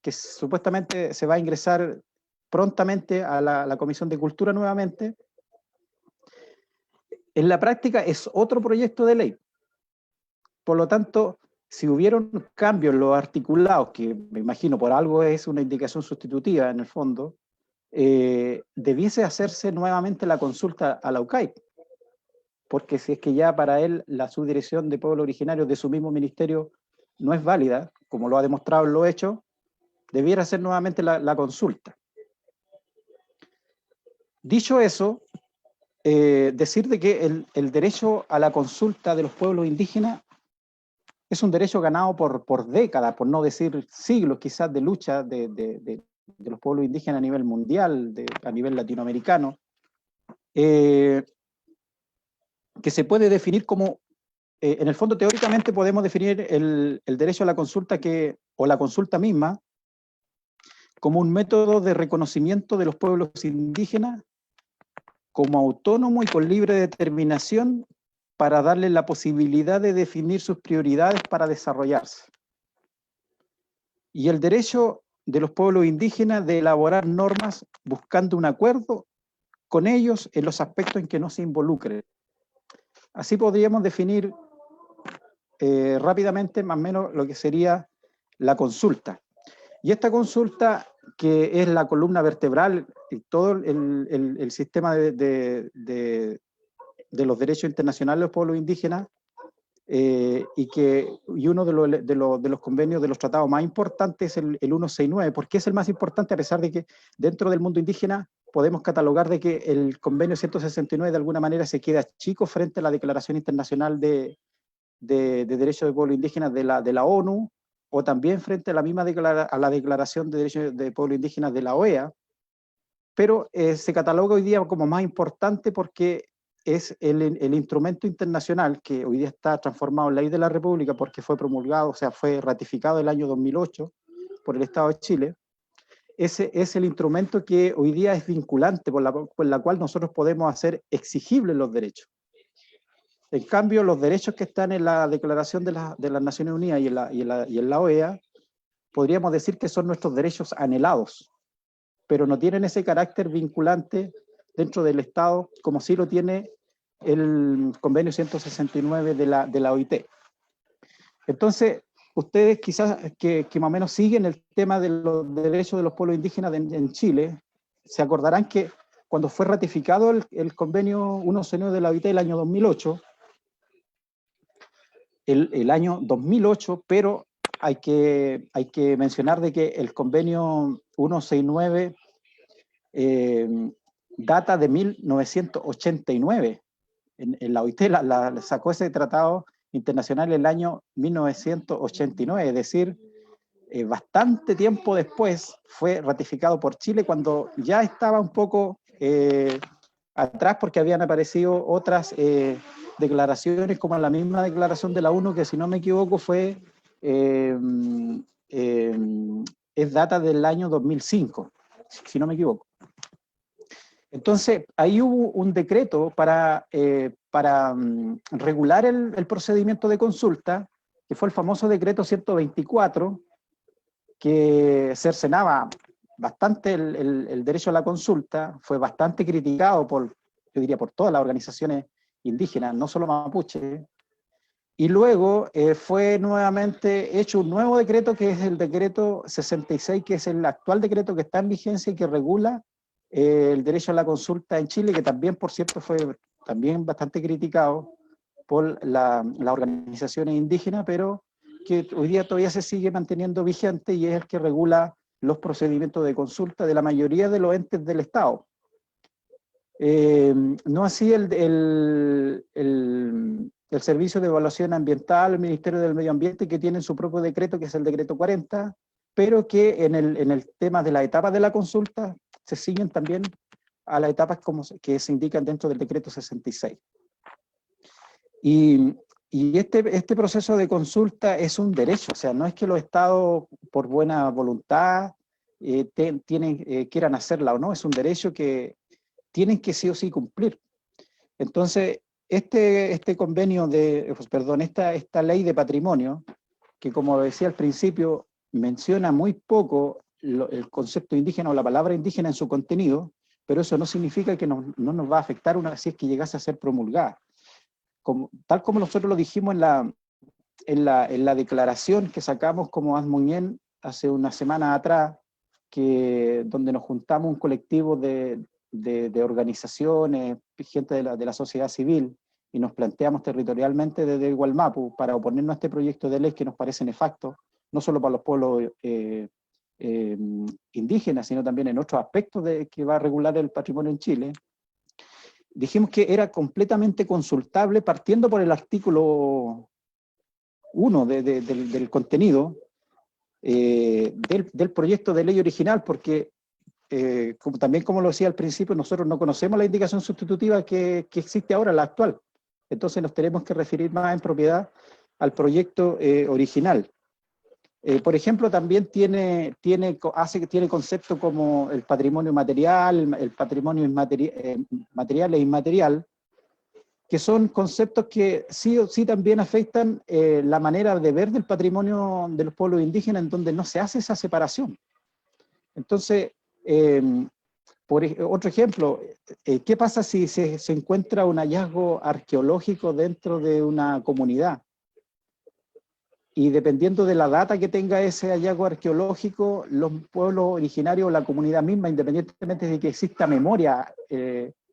que supuestamente se va a ingresar prontamente a la Comisión de Cultura nuevamente, en la práctica es otro proyecto de ley. Por lo tanto, si hubieron cambios en los articulados, que me imagino por algo es una indicación sustitutiva en el fondo, debiese hacerse nuevamente la consulta a la UCAI, porque si es que ya para él la subdirección de pueblos originarios de su mismo ministerio no es válida, como lo ha demostrado en los hechos, debiera hacer nuevamente la consulta. Dicho eso, decir de que el derecho a la consulta de los pueblos indígenas es un derecho ganado por décadas, por no decir siglos quizás, de lucha de los pueblos indígenas a nivel mundial, a nivel latinoamericano, que se puede definir como, en el fondo teóricamente podemos definir el derecho a la consulta o la consulta misma como un método de reconocimiento de los pueblos indígenas como autónomo y con libre determinación para darle la posibilidad de definir sus prioridades para desarrollarse. Y el derecho de los pueblos indígenas de elaborar normas buscando un acuerdo con ellos en los aspectos en que no se involucren. Así podríamos definir rápidamente más o menos lo que sería la consulta. Y esta consulta, que es la columna vertebral y todo el sistema de los derechos internacionales de los pueblos indígenas, y uno de los convenios, de los tratados más importantes, es el 169. ¿Por qué es el más importante? A pesar de que dentro del mundo indígena podemos catalogar de que el convenio 169 de alguna manera se queda chico frente a la Declaración Internacional de Derechos de Pueblos Indígenas de la ONU, o también frente a la misma a la Declaración de Derechos de Pueblos Indígenas de la OEA, pero se cataloga hoy día como más importante porque es el instrumento internacional que hoy día está transformado en ley de la República, porque fue promulgado, o sea, fue ratificado el año 2008 por el Estado de Chile. Ese es el instrumento que hoy día es vinculante, por la cual nosotros podemos hacer exigibles los derechos. En cambio, los derechos que están en la Declaración de las Naciones Unidas y en la OEA, podríamos decir que son nuestros derechos anhelados, pero no tienen ese carácter vinculante dentro del Estado, como sí lo tiene el convenio 169 de la OIT. Entonces, ustedes quizás que más o menos siguen el tema de los derechos de los pueblos indígenas en Chile, se acordarán que cuando fue ratificado el convenio 169 de la OIT el año 2008, el año 2008, pero hay que mencionar de que el convenio 169 data de 1989. En la OIT sacó ese tratado internacional el año 1989, es decir, bastante tiempo después fue ratificado por Chile, cuando ya estaba un poco atrás, porque habían aparecido otras declaraciones, como la misma declaración de la ONU, que si no me equivoco es data del año 2005, si no me equivoco. Entonces, ahí hubo un decreto para regular el procedimiento de consulta, que fue el famoso decreto 124, que cercenaba bastante el derecho a la consulta, fue bastante criticado yo diría, por todas las organizaciones indígenas, no solo mapuche, y luego fue nuevamente hecho un nuevo decreto, que es el decreto 66, que es el actual decreto que está en vigencia y que regula el derecho a la consulta en Chile, que también, por cierto, fue también bastante criticado por las organizaciones indígenas, pero que hoy día todavía se sigue manteniendo vigente y es el que regula los procedimientos de consulta de la mayoría de los entes del Estado. No así el Servicio de Evaluación Ambiental, el Ministerio del Medio Ambiente, que tienen su propio decreto, que es el decreto 40, pero que en el tema de la etapa de la consulta se siguen también a las etapas que se indican dentro del decreto 66. Y este proceso de consulta es un derecho, o sea, no es que los estados por buena voluntad quieran hacerla o no, es un derecho que tienen que sí o sí cumplir. Entonces, este convenio esta ley de patrimonio, que como decía al principio, menciona muy poco el concepto indígena o la palabra indígena en su contenido, pero eso no significa que no nos va a afectar si es que llegase a ser promulgada. Tal como nosotros lo dijimos en la declaración que sacamos como Asmuñén hace una semana atrás, donde nos juntamos un colectivo de organizaciones, gente de la sociedad civil, y nos planteamos territorialmente desde Gualmapu para oponernos a este proyecto de ley que nos parece nefasto, no solo para los pueblos indígenas, sino también en otros aspectos que va a regular el patrimonio en Chile. Dijimos que era completamente consultable, partiendo por el artículo 1 del contenido del proyecto de ley original, porque también como lo decía al principio, nosotros no conocemos la indicación sustitutiva que existe ahora, la actual. Entonces nos tenemos que referir más en propiedad al proyecto original. Por ejemplo, también tiene conceptos como el patrimonio material, el patrimonio material e inmaterial, que son conceptos que sí o sí también afectan la manera de ver del patrimonio de los pueblos indígenas, en donde no se hace esa separación. Entonces, otro ejemplo, ¿qué pasa si se encuentra un hallazgo arqueológico dentro de una comunidad? Y dependiendo de la data que tenga ese hallazgo arqueológico, los pueblos originarios, la comunidad misma, independientemente de que exista memoria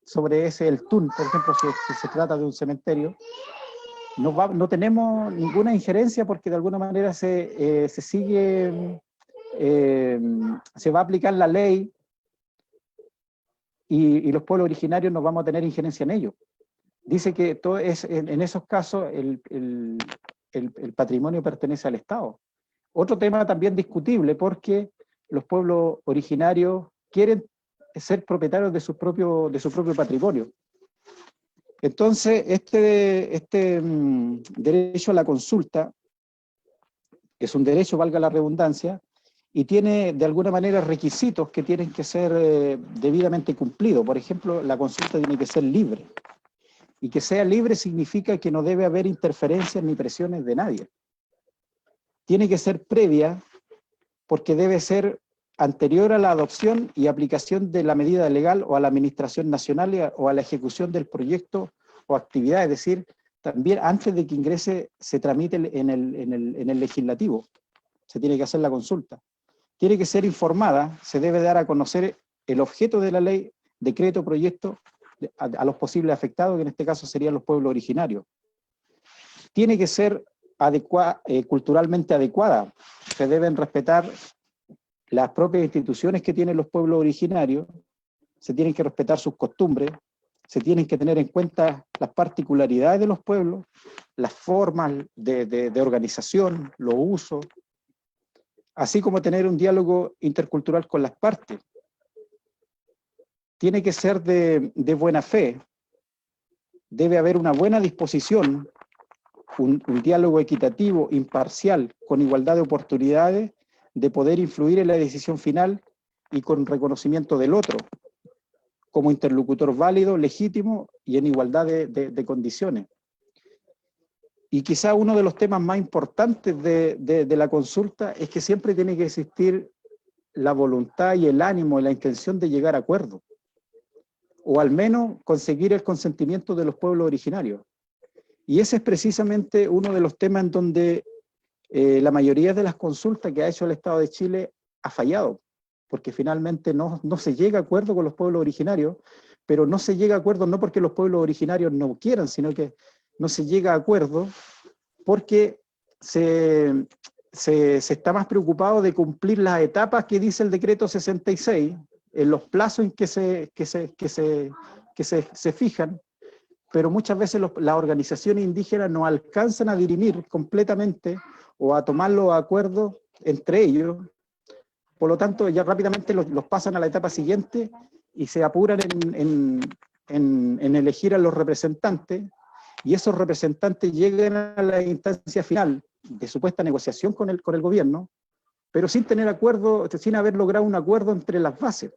sobre el TUN, por ejemplo, si se trata de un cementerio, no tenemos ninguna injerencia, porque de alguna manera se va a aplicar la ley y los pueblos originarios no vamos a tener injerencia en ello. Dice que en esos casos el patrimonio pertenece al Estado. Otro tema también discutible, porque los pueblos originarios quieren ser propietarios de su propio patrimonio. Entonces, este derecho a la consulta es un derecho, valga la redundancia, y tiene de alguna manera requisitos que tienen que ser debidamente cumplidos. Por ejemplo, la consulta tiene que ser libre. Y que sea libre significa que no debe haber interferencias ni presiones de nadie. Tiene que ser previa, porque debe ser anterior a la adopción y aplicación de la medida legal o a la administración nacional o a la ejecución del proyecto o actividad, es decir, también antes de que se tramite en el legislativo. Se tiene que hacer la consulta. Tiene que ser informada, se debe dar a conocer el objeto de la ley decreto, proyecto, a los posibles afectados, que en este caso serían los pueblos originarios. Tiene que ser culturalmente adecuada. Se deben respetar las propias instituciones que tienen los pueblos originarios, se tienen que respetar sus costumbres, se tienen que tener en cuenta las particularidades de los pueblos, las formas de organización, los usos, así como tener un diálogo intercultural con las partes. Tiene que ser de buena fe, debe haber una buena disposición, un diálogo equitativo, imparcial, con igualdad de oportunidades, de poder influir en la decisión final y con reconocimiento del otro, como interlocutor válido, legítimo y en igualdad de condiciones. Y quizá uno de los temas más importantes de la consulta es que siempre tiene que existir la voluntad y el ánimo y la intención de llegar a acuerdos, o al menos conseguir el consentimiento de los pueblos originarios. Y ese es precisamente uno de los temas en donde la mayoría de las consultas que ha hecho el Estado de Chile ha fallado, porque finalmente no se llega a acuerdo con los pueblos originarios, pero no se llega a acuerdo no porque los pueblos originarios no quieran, sino que no se llega a acuerdo porque se está más preocupado de cumplir las etapas que dice el decreto 66, en los plazos en que se fijan, pero muchas veces las organizaciones indígenas no alcanzan a dirimir completamente o a tomar los acuerdos entre ellos. Por lo tanto, ya rápidamente los pasan a la etapa siguiente y se apuran en elegir a los representantes, y esos representantes llegan a la instancia final de supuesta negociación con el gobierno, pero sin tener acuerdo, sin haber logrado un acuerdo entre las bases.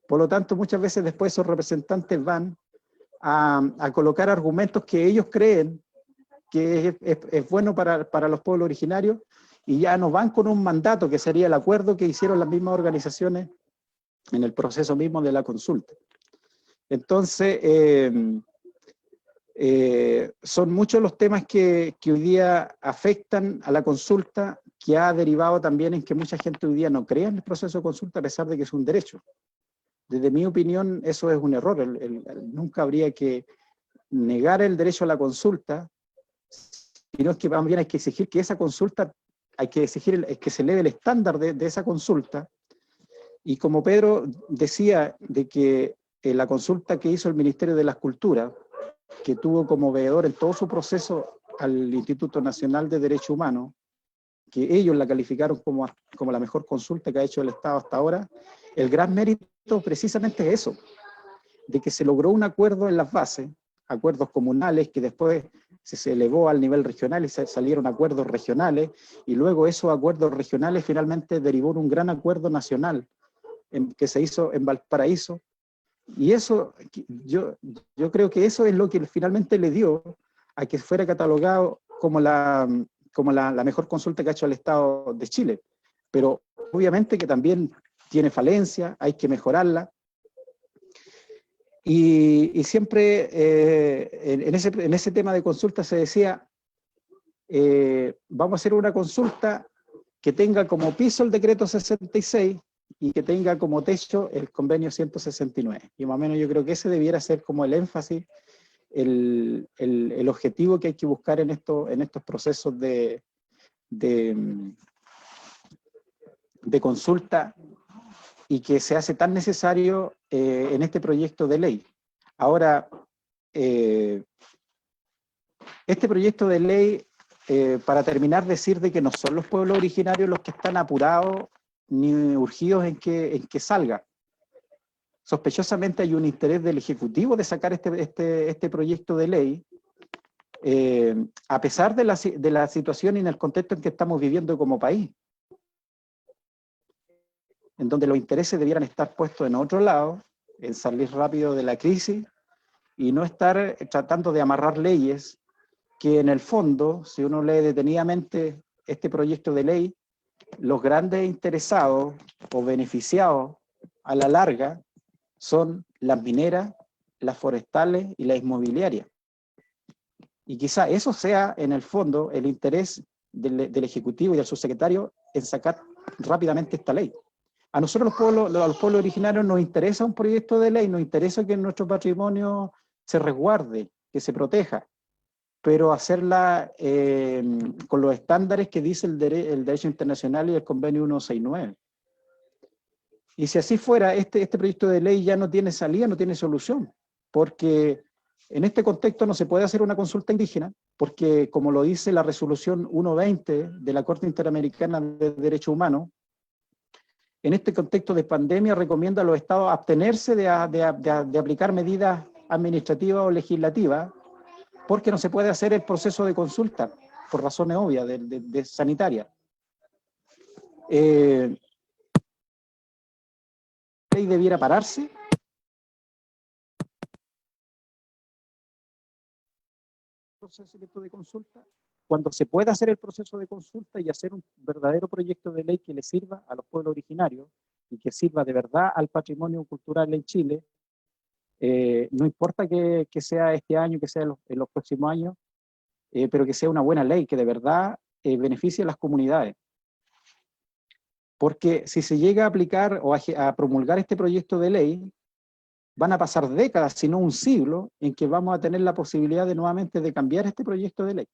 Por lo tanto, muchas veces después esos representantes van a colocar argumentos que ellos creen que es bueno para los pueblos originarios, y ya no van con un mandato que sería el acuerdo que hicieron las mismas organizaciones en el proceso mismo de la consulta. Entonces, son muchos los temas que hoy día afectan a la consulta, que ha derivado también en que mucha gente hoy día no crea en el proceso de consulta a pesar de que es un derecho. Desde mi opinión, eso es un error. Nunca habría que negar el derecho a la consulta, sino que más bien hay que exigir que esa consulta, hay que exigir que se eleve el estándar de esa consulta. Y como Pedro decía, de que la consulta que hizo el Ministerio de las Culturas, que tuvo como veedor en todo su proceso al Instituto Nacional de Derechos Humanos, que ellos la calificaron como la mejor consulta que ha hecho el Estado hasta ahora, el gran mérito precisamente es eso, de que se logró un acuerdo en las bases, acuerdos comunales que después se elevó al nivel regional y salieron acuerdos regionales, y luego esos acuerdos regionales finalmente derivó en un gran acuerdo nacional que se hizo en Valparaíso. Y eso, yo creo que eso es lo que finalmente le dio a que fuera catalogado como la mejor consulta que ha hecho el Estado de Chile. Pero obviamente que también tiene falencias, hay que mejorarla. Y siempre en ese tema de consulta se decía, vamos a hacer una consulta que tenga como piso el decreto 66 y que tenga como techo el convenio 169. Y más o menos yo creo que ese debiera ser como el énfasis, el objetivo que hay que buscar en estos procesos de consulta, y que se hace tan necesario en este proyecto de ley. Ahora, este proyecto de ley, para terminar, decir de que no son los pueblos originarios los que están apurados ni urgidos en que salga. Sospechosamente hay un interés del Ejecutivo de sacar este proyecto de ley, a pesar de la situación y en el contexto en que estamos viviendo como país, en donde los intereses debieran estar puestos en otro lado, en salir rápido de la crisis, y no estar tratando de amarrar leyes que en el fondo, si uno lee detenidamente este proyecto de ley, los grandes interesados o beneficiados a la larga son las mineras, las forestales y las inmobiliarias. Y quizá eso sea en el fondo el interés del Ejecutivo y del subsecretario en sacar rápidamente esta ley. A nosotros a los pueblos originarios nos interesa un proyecto de ley, nos interesa que nuestro patrimonio se resguarde, que se proteja, pero hacerla con los estándares que dice el derecho internacional y el convenio 169. Y si así fuera, este proyecto de ley ya no tiene salida, no tiene solución, porque en este contexto no se puede hacer una consulta indígena, porque como lo dice la resolución 120 de la Corte Interamericana de Derechos Humanos, en este contexto de pandemia recomienda a los estados abstenerse de aplicar medidas administrativas o legislativas, porque no se puede hacer el proceso de consulta, por razones obvias de sanitarias. La ley debiera pararse. Procedimiento de consulta, cuando se pueda hacer el proceso de consulta y hacer un verdadero proyecto de ley que le sirva a los pueblos originarios y que sirva de verdad al patrimonio cultural en Chile, no importa que sea este año, que sea en los próximos años, pero que sea una buena ley, que de verdad beneficie a las comunidades. Porque si se llega a aplicar o a promulgar este proyecto de ley, van a pasar décadas, si no un siglo, en que vamos a tener la posibilidad de nuevamente de cambiar este proyecto de ley.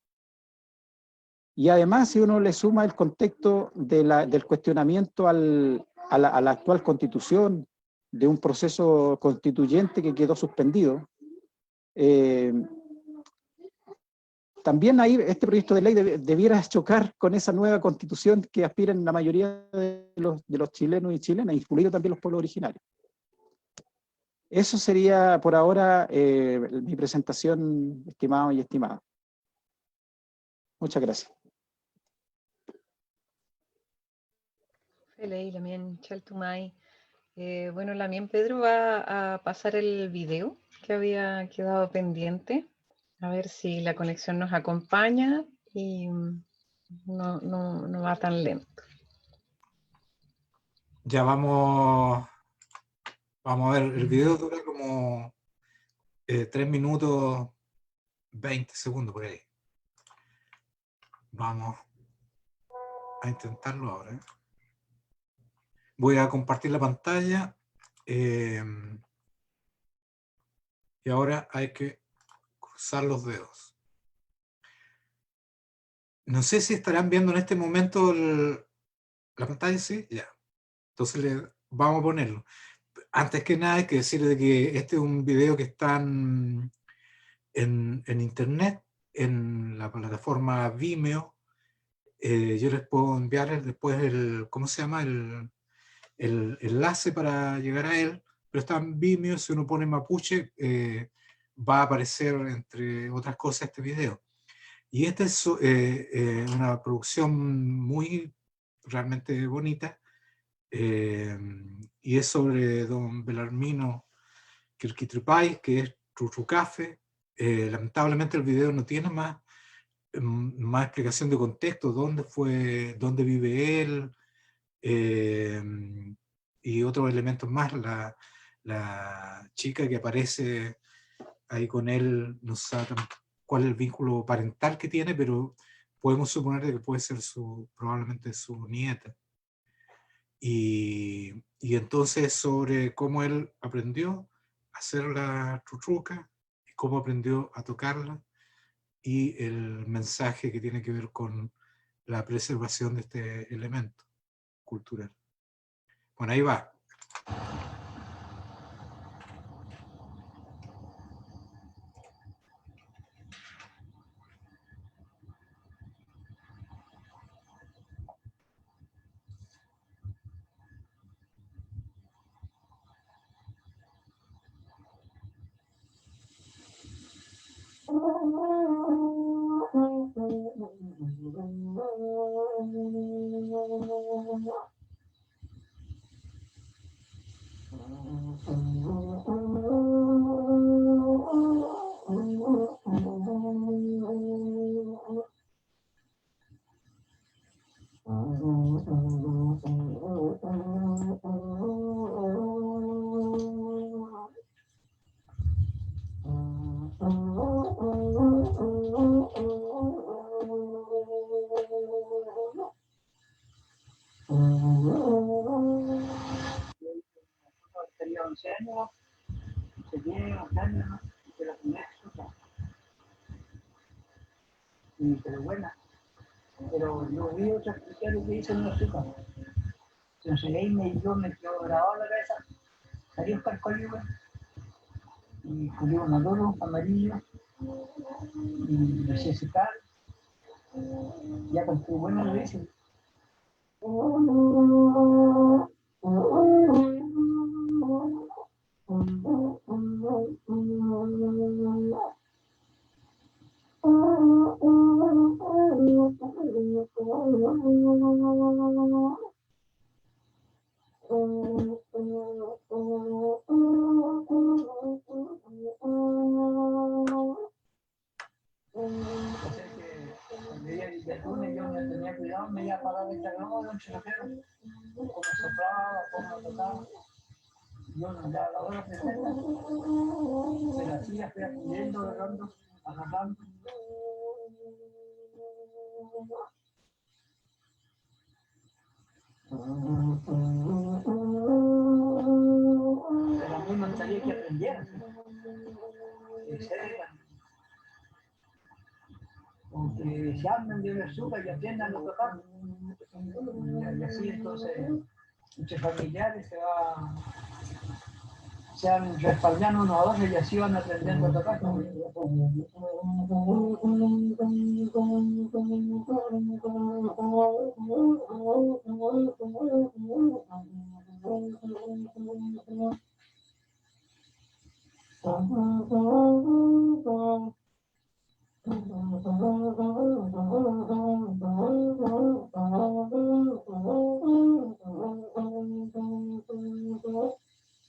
Y además, si uno le suma el contexto del cuestionamiento a la actual constitución, de un proceso constituyente que quedó suspendido, también ahí este proyecto de ley debiera chocar con esa nueva constitución que aspiran la mayoría de los chilenos y chilenas, incluidos también los pueblos originarios. Eso sería por ahora mi presentación, estimado y estimada. Muchas gracias. Lamien Chaltumay. Bueno, Lamien Pedro va a pasar el video que había quedado pendiente. A ver si la conexión nos acompaña y no va tan lento. Ya vamos a ver, el video dura como 3 minutos 20 segundos por ahí. Vamos a intentarlo ahora. Voy a compartir la pantalla y ahora hay que cruzar los dedos. No sé si estarán viendo en este momento la pantalla, ¿sí? Ya. Entonces vamos a ponerlo. Antes que nada hay que decir de que este es un video que está en internet, en la plataforma Vimeo. Yo les puedo enviar después ¿cómo se llama? El enlace para llegar a él, pero está en Vimeo. Si uno pone mapuche, va a aparecer, entre otras cosas, este video. Y esta es una producción muy realmente bonita, y es sobre don Belarmino Quirquitripay, que es Trutrucafe. Lamentablemente el video no tiene más explicación de contexto, dónde vive él, y otros elementos más. La chica que aparece ahí con él, no sabe cuál es el vínculo parental que tiene, pero podemos suponer que puede ser probablemente su nieta. Y entonces sobre cómo él aprendió a hacer la trutruca, y cómo aprendió a tocarla, y el mensaje que tiene que ver con la preservación de este elemento cultural. Bueno, ahí va. 11 años, se tiene 11 años de la primera fruta. Pero buena. Pero yo vi otros criterios que dicen no azúcar. Entonces ahí me quedó grabado en la cabeza. Salió Oscar Collier y Julio Maduro, amarillo, y no sé si tal. Ya con tu bueno lo dicen. Yo no tenía cuidado, me iba a parar el teclado de un chilotero, como soplaba, como tocaba. Yo no daba la hora perfecta, se la hacía, fui aprendiendo, agarrando, agarrando. Pero a mí me gustaría que aprendieran, que sepan, o que se armen de azúcar y aprendan a tocar. Y así entonces muchos familiares se van respaldando unos a otros y así van aprendiendo a tocar.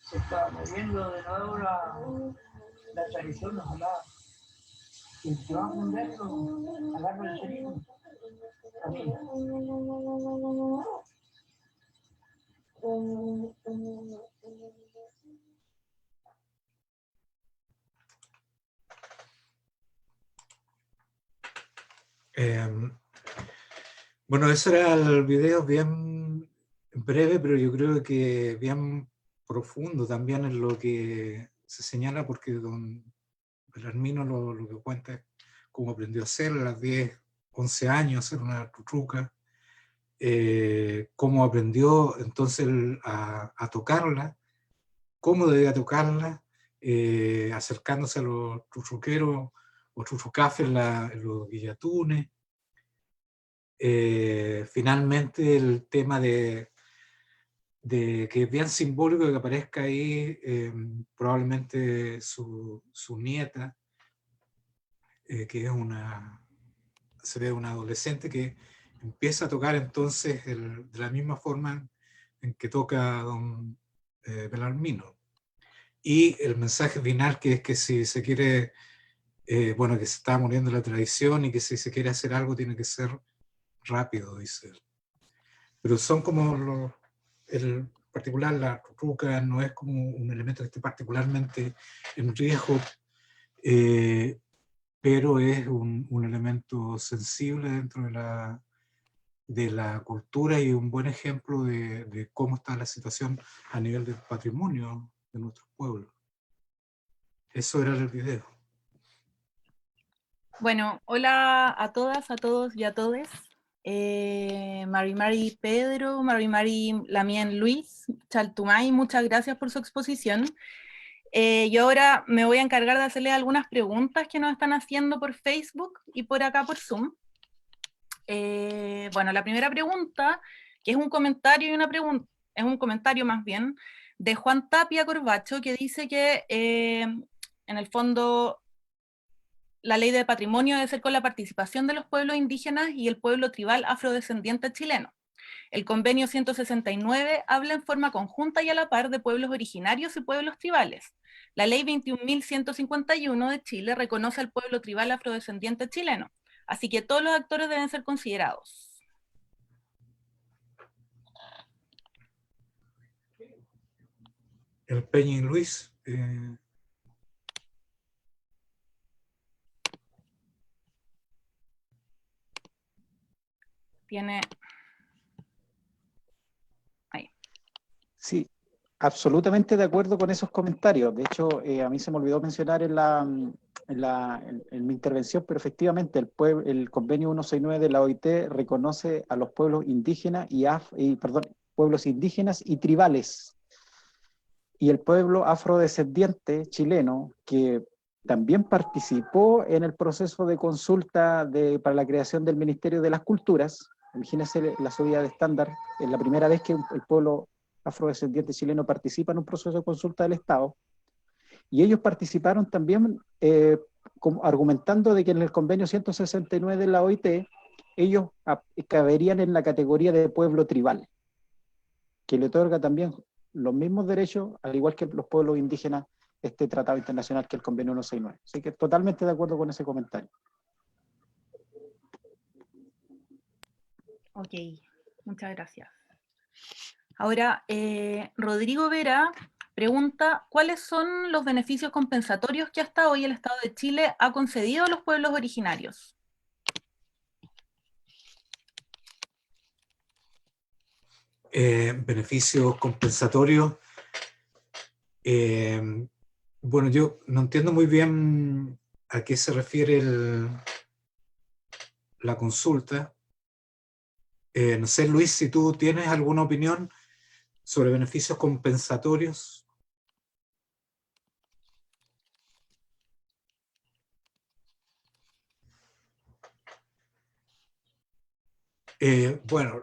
Se está moviendo de nuevo la tradición, ojalá que se va a mundial, agarra el cerillo. Bueno, ese era el video bien breve, pero yo creo que bien profundo también en lo que se señala, porque don Belarmino lo que cuenta es cómo aprendió a hacer a las 10, 11 años, a hacer una truca, cómo aprendió entonces a tocarla, cómo debía tocarla, acercándose a los truqueros o trucafes en los guillatunes. Finalmente el tema de que es bien simbólico que aparezca ahí probablemente su nieta, que es se ve una adolescente que empieza a tocar entonces de la misma forma en que toca don Belarmino. Y el mensaje final que es que si se quiere, bueno, que se está muriendo la tradición y que si se quiere hacer algo tiene que ser rápido, dice él. Pero son como el particular, la ruca no es como un elemento que esté particularmente en riesgo, pero es un elemento sensible dentro de la cultura y un buen ejemplo de cómo está la situación a nivel del patrimonio de nuestros pueblos. Eso era el video. Bueno, hola a todas, a todos y a todes. Mari Pedro, Mari Lamien Luis, Chaltumay, muchas gracias por su exposición. Yo ahora me voy a encargar de hacerle algunas preguntas que nos están haciendo por Facebook y por acá por Zoom. Bueno, la primera pregunta, que es un comentario y una pregunta, es un comentario más bien, de Juan Tapia Corbacho, que dice que en el fondo la ley de patrimonio debe ser con la participación de los pueblos indígenas y el pueblo tribal afrodescendiente chileno. El convenio 169 habla en forma conjunta y a la par de pueblos originarios y pueblos tribales. La ley 21.151 de Chile reconoce al pueblo tribal afrodescendiente chileno, así que todos los actores deben ser considerados. El Peña y Luis. Tiene... Ahí. Sí, absolutamente de acuerdo con esos comentarios. De hecho, a mí se me olvidó mencionar en mi intervención, pero efectivamente el convenio 169 de la OIT reconoce a los pueblos indígenas pueblos indígenas y tribales. Y el pueblo afrodescendiente chileno, que también participó en el proceso de consulta para la creación del Ministerio de las Culturas. Imagínense la subida de estándar, es la primera vez que el pueblo afrodescendiente chileno participa en un proceso de consulta del Estado, y ellos participaron también argumentando de que en el convenio 169 de la OIT ellos caberían en la categoría de pueblo tribal, que le otorga también los mismos derechos, al igual que los pueblos indígenas, este tratado internacional que el convenio 169. Así que totalmente de acuerdo con ese comentario. Ok, muchas gracias. Ahora, Rodrigo Vera pregunta, ¿cuáles son los beneficios compensatorios que hasta hoy el Estado de Chile ha concedido a los pueblos originarios? Beneficios compensatorios. Bueno, yo no entiendo muy bien a qué se refiere la consulta. No sé, Luis, si tú tienes alguna opinión sobre beneficios compensatorios. Bueno,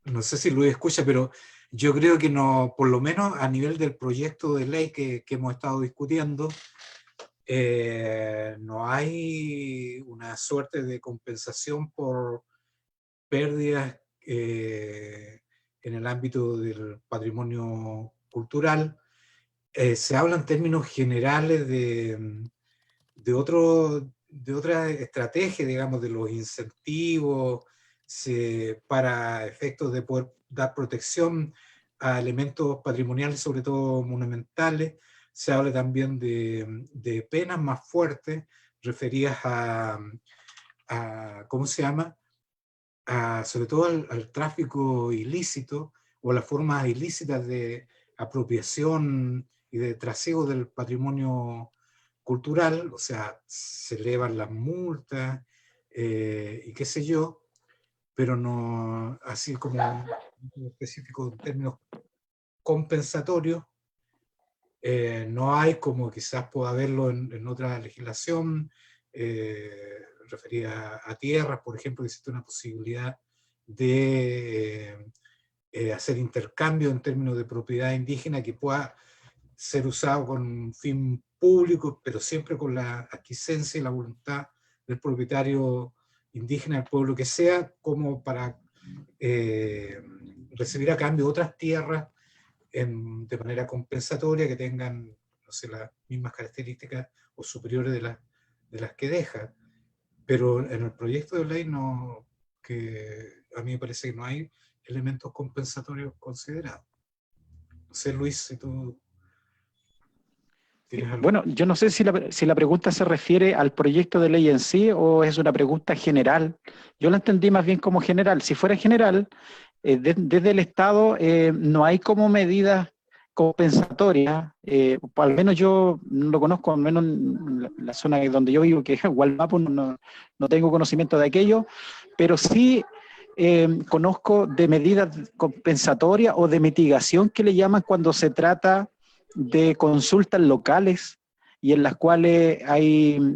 no sé si Luis escucha, pero yo creo que no, por lo menos a nivel del proyecto de ley que hemos estado discutiendo, no hay una suerte de compensación por pérdidas en el ámbito del patrimonio cultural. Se habla en términos generales de otra estrategia, digamos, de los incentivos para efectos de poder dar protección a elementos patrimoniales, sobre todo monumentales. Se habla también de penas más fuertes referidas ¿cómo se llama? Sobre todo al tráfico ilícito o a las formas ilícitas de apropiación y de trasiego del patrimonio cultural, o sea, se elevan las multas y qué sé yo, pero no así como específico en términos compensatorios. No hay, como quizás pueda haberlo en otra legislación referida a tierras, por ejemplo, existe una posibilidad de hacer intercambio en términos de propiedad indígena que pueda ser usado con un fin público, pero siempre con la aquiescencia y la voluntad del propietario indígena, del pueblo que sea, como para recibir a cambio otras tierras de manera compensatoria que tengan, no sé, las mismas características o superiores de las que deja. Pero en el proyecto de ley que a mí me parece que no hay elementos compensatorios considerados. No sé, Luis, si tú tienes algo. Bueno, yo no sé si la pregunta se refiere al proyecto de ley en sí o es una pregunta general. Yo la entendí más bien como general. Si fuera general, desde el Estado no hay como medidas compensatorias, al menos yo no lo conozco, al menos en la zona donde yo vivo, que es Gualmapu, no tengo conocimiento de aquello, pero sí conozco de medidas compensatorias o de mitigación que le llaman cuando se trata de consultas locales y en las cuales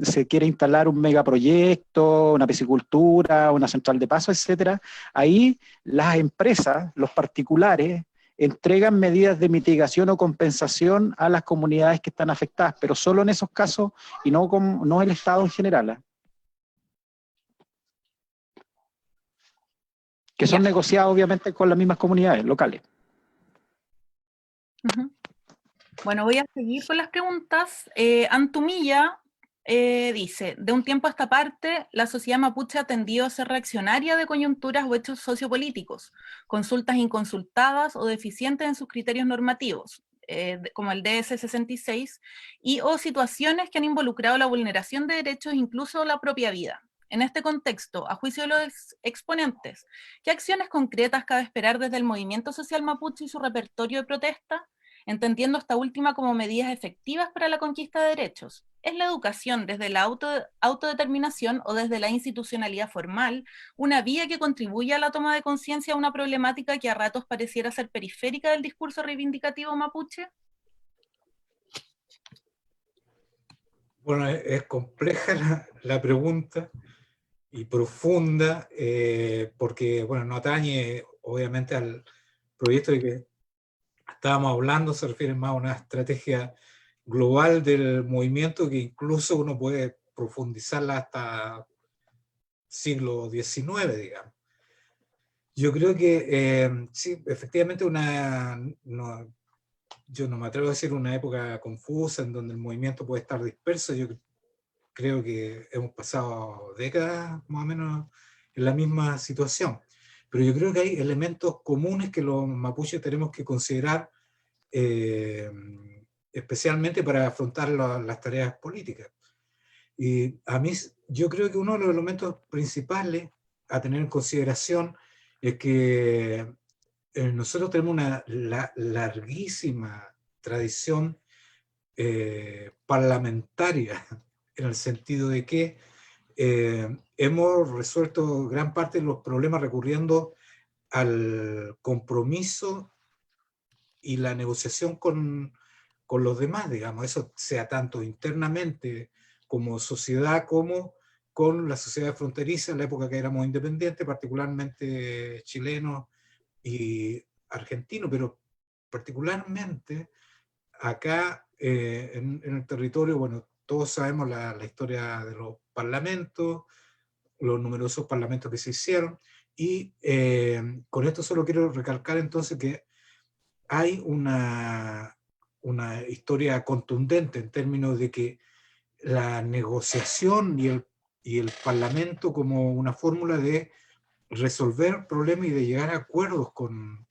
se quiere instalar un megaproyecto, una piscicultura, una central de paso, etcétera. Ahí las empresas, los particulares, entregan medidas de mitigación o compensación a las comunidades que están afectadas, pero solo en esos casos y no el Estado en general. Que son negociados obviamente con las mismas comunidades locales. Bueno, voy a seguir con las preguntas. Antumilla dice, de un tiempo a esta parte, la sociedad mapuche ha tendido a ser reaccionaria de coyunturas o hechos sociopolíticos, consultas inconsultadas o deficientes en sus criterios normativos, como el DS-66, o situaciones que han involucrado la vulneración de derechos, incluso la propia vida. En este contexto, a juicio de los exponentes, ¿qué acciones concretas cabe esperar desde el movimiento social mapuche y su repertorio de protesta? entendiendo esta última como medidas efectivas para la conquista de derechos. ¿Es la educación desde la autodeterminación o desde la institucionalidad formal una vía que contribuye a la toma de conciencia de una problemática que a ratos pareciera ser periférica del discurso reivindicativo mapuche? Bueno, es compleja la pregunta y profunda, porque, bueno, no atañe obviamente al proyecto de que estábamos hablando, se refiere más a una estrategia global del movimiento que incluso uno puede profundizarla hasta siglo XIX, digamos. Yo creo que sí, efectivamente yo no me atrevo a decir una época confusa en donde el movimiento puede estar disperso. Yo creo que hemos pasado décadas más o menos en la misma situación. Pero yo creo que hay elementos comunes que los mapuches tenemos que considerar, especialmente para afrontar las tareas políticas. Y a mí, yo creo que uno de los elementos principales a tener en consideración es que nosotros tenemos una larguísima tradición parlamentaria, en el sentido de que hemos resuelto gran parte de los problemas recurriendo al compromiso y la negociación con los demás, digamos, eso sea tanto internamente como sociedad, como con la sociedad fronteriza en la época que éramos independientes, particularmente chilenos y argentinos, pero particularmente acá en el territorio, bueno, todos sabemos la historia de los parlamentos, los numerosos parlamentos que se hicieron, y con esto solo quiero recalcar entonces que hay una historia contundente en términos de que la negociación y el parlamento como una fórmula de resolver problemas y de llegar a acuerdos con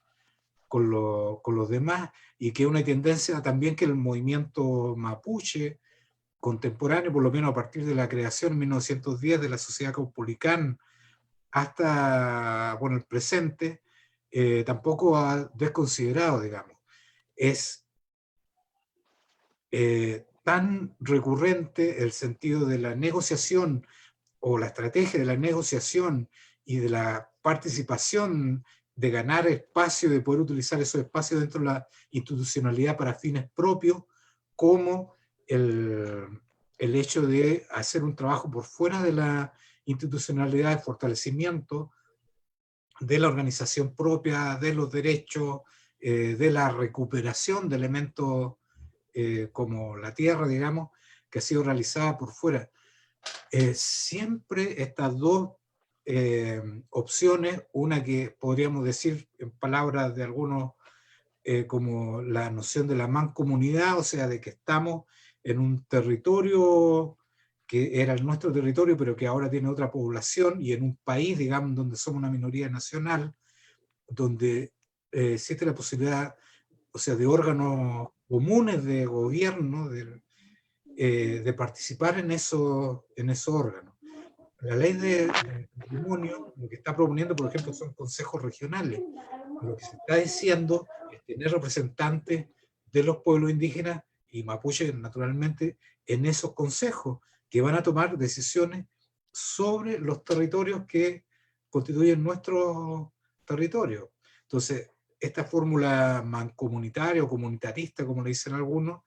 los demás, y que una tendencia también que el movimiento mapuche contemporáneo, por lo menos a partir de la creación en 1910 de la Sociedad Caupolicán hasta, bueno, el presente, tampoco ha desconsiderado, digamos. Es tan recurrente el sentido de la negociación o la estrategia de la negociación y de la participación, de ganar espacio, de poder utilizar esos espacios dentro de la institucionalidad para fines propios, como el hecho de hacer un trabajo por fuera de la institucionalidad, de fortalecimiento de la organización propia, de los derechos, de la recuperación de elementos como la tierra, digamos, que ha sido realizada por fuera. Siempre estas dos opciones, una que podríamos decir en palabras de algunos como la noción de la mancomunidad, o sea, de que estamos en un territorio que era el nuestro territorio, pero que ahora tiene otra población, y en un país, digamos, donde somos una minoría nacional, donde existe la posibilidad, o sea, de órganos comunes de gobierno, de participar en esos órganos. La ley de patrimonio lo que está proponiendo, por ejemplo, son consejos regionales. Lo que se está diciendo es tener representantes de los pueblos indígenas y mapuche, naturalmente, en esos consejos, que van a tomar decisiones sobre los territorios que constituyen nuestro territorio. Entonces, esta fórmula mancomunitaria o comunitarista, como le dicen algunos,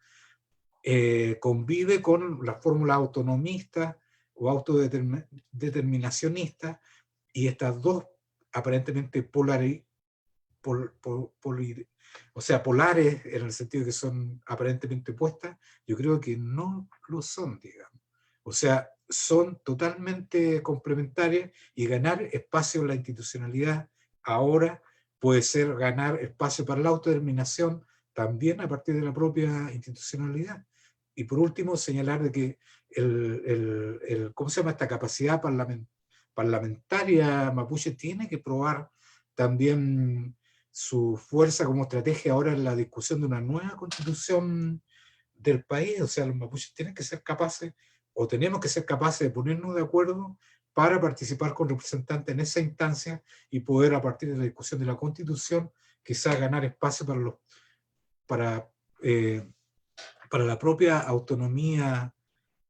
convive con la fórmula autonomista o autodeterminacionista, y estas dos aparentemente polares en el sentido de que son aparentemente opuestas, yo creo que no lo son, digamos. O sea, son totalmente complementarias, y ganar espacio en la institucionalidad ahora puede ser ganar espacio para la autodeterminación también a partir de la propia institucionalidad. Y por último, señalar de que ¿cómo se llama? Esta capacidad parlamentaria mapuche tiene que probar también su fuerza como estrategia ahora en la discusión de una nueva constitución del país. O sea, los mapuches tienen que ser capaces, o tenemos que ser capaces de ponernos de acuerdo para participar con representantes en esa instancia y poder, a partir de la discusión de la constitución, quizás ganar espacio para para la propia autonomía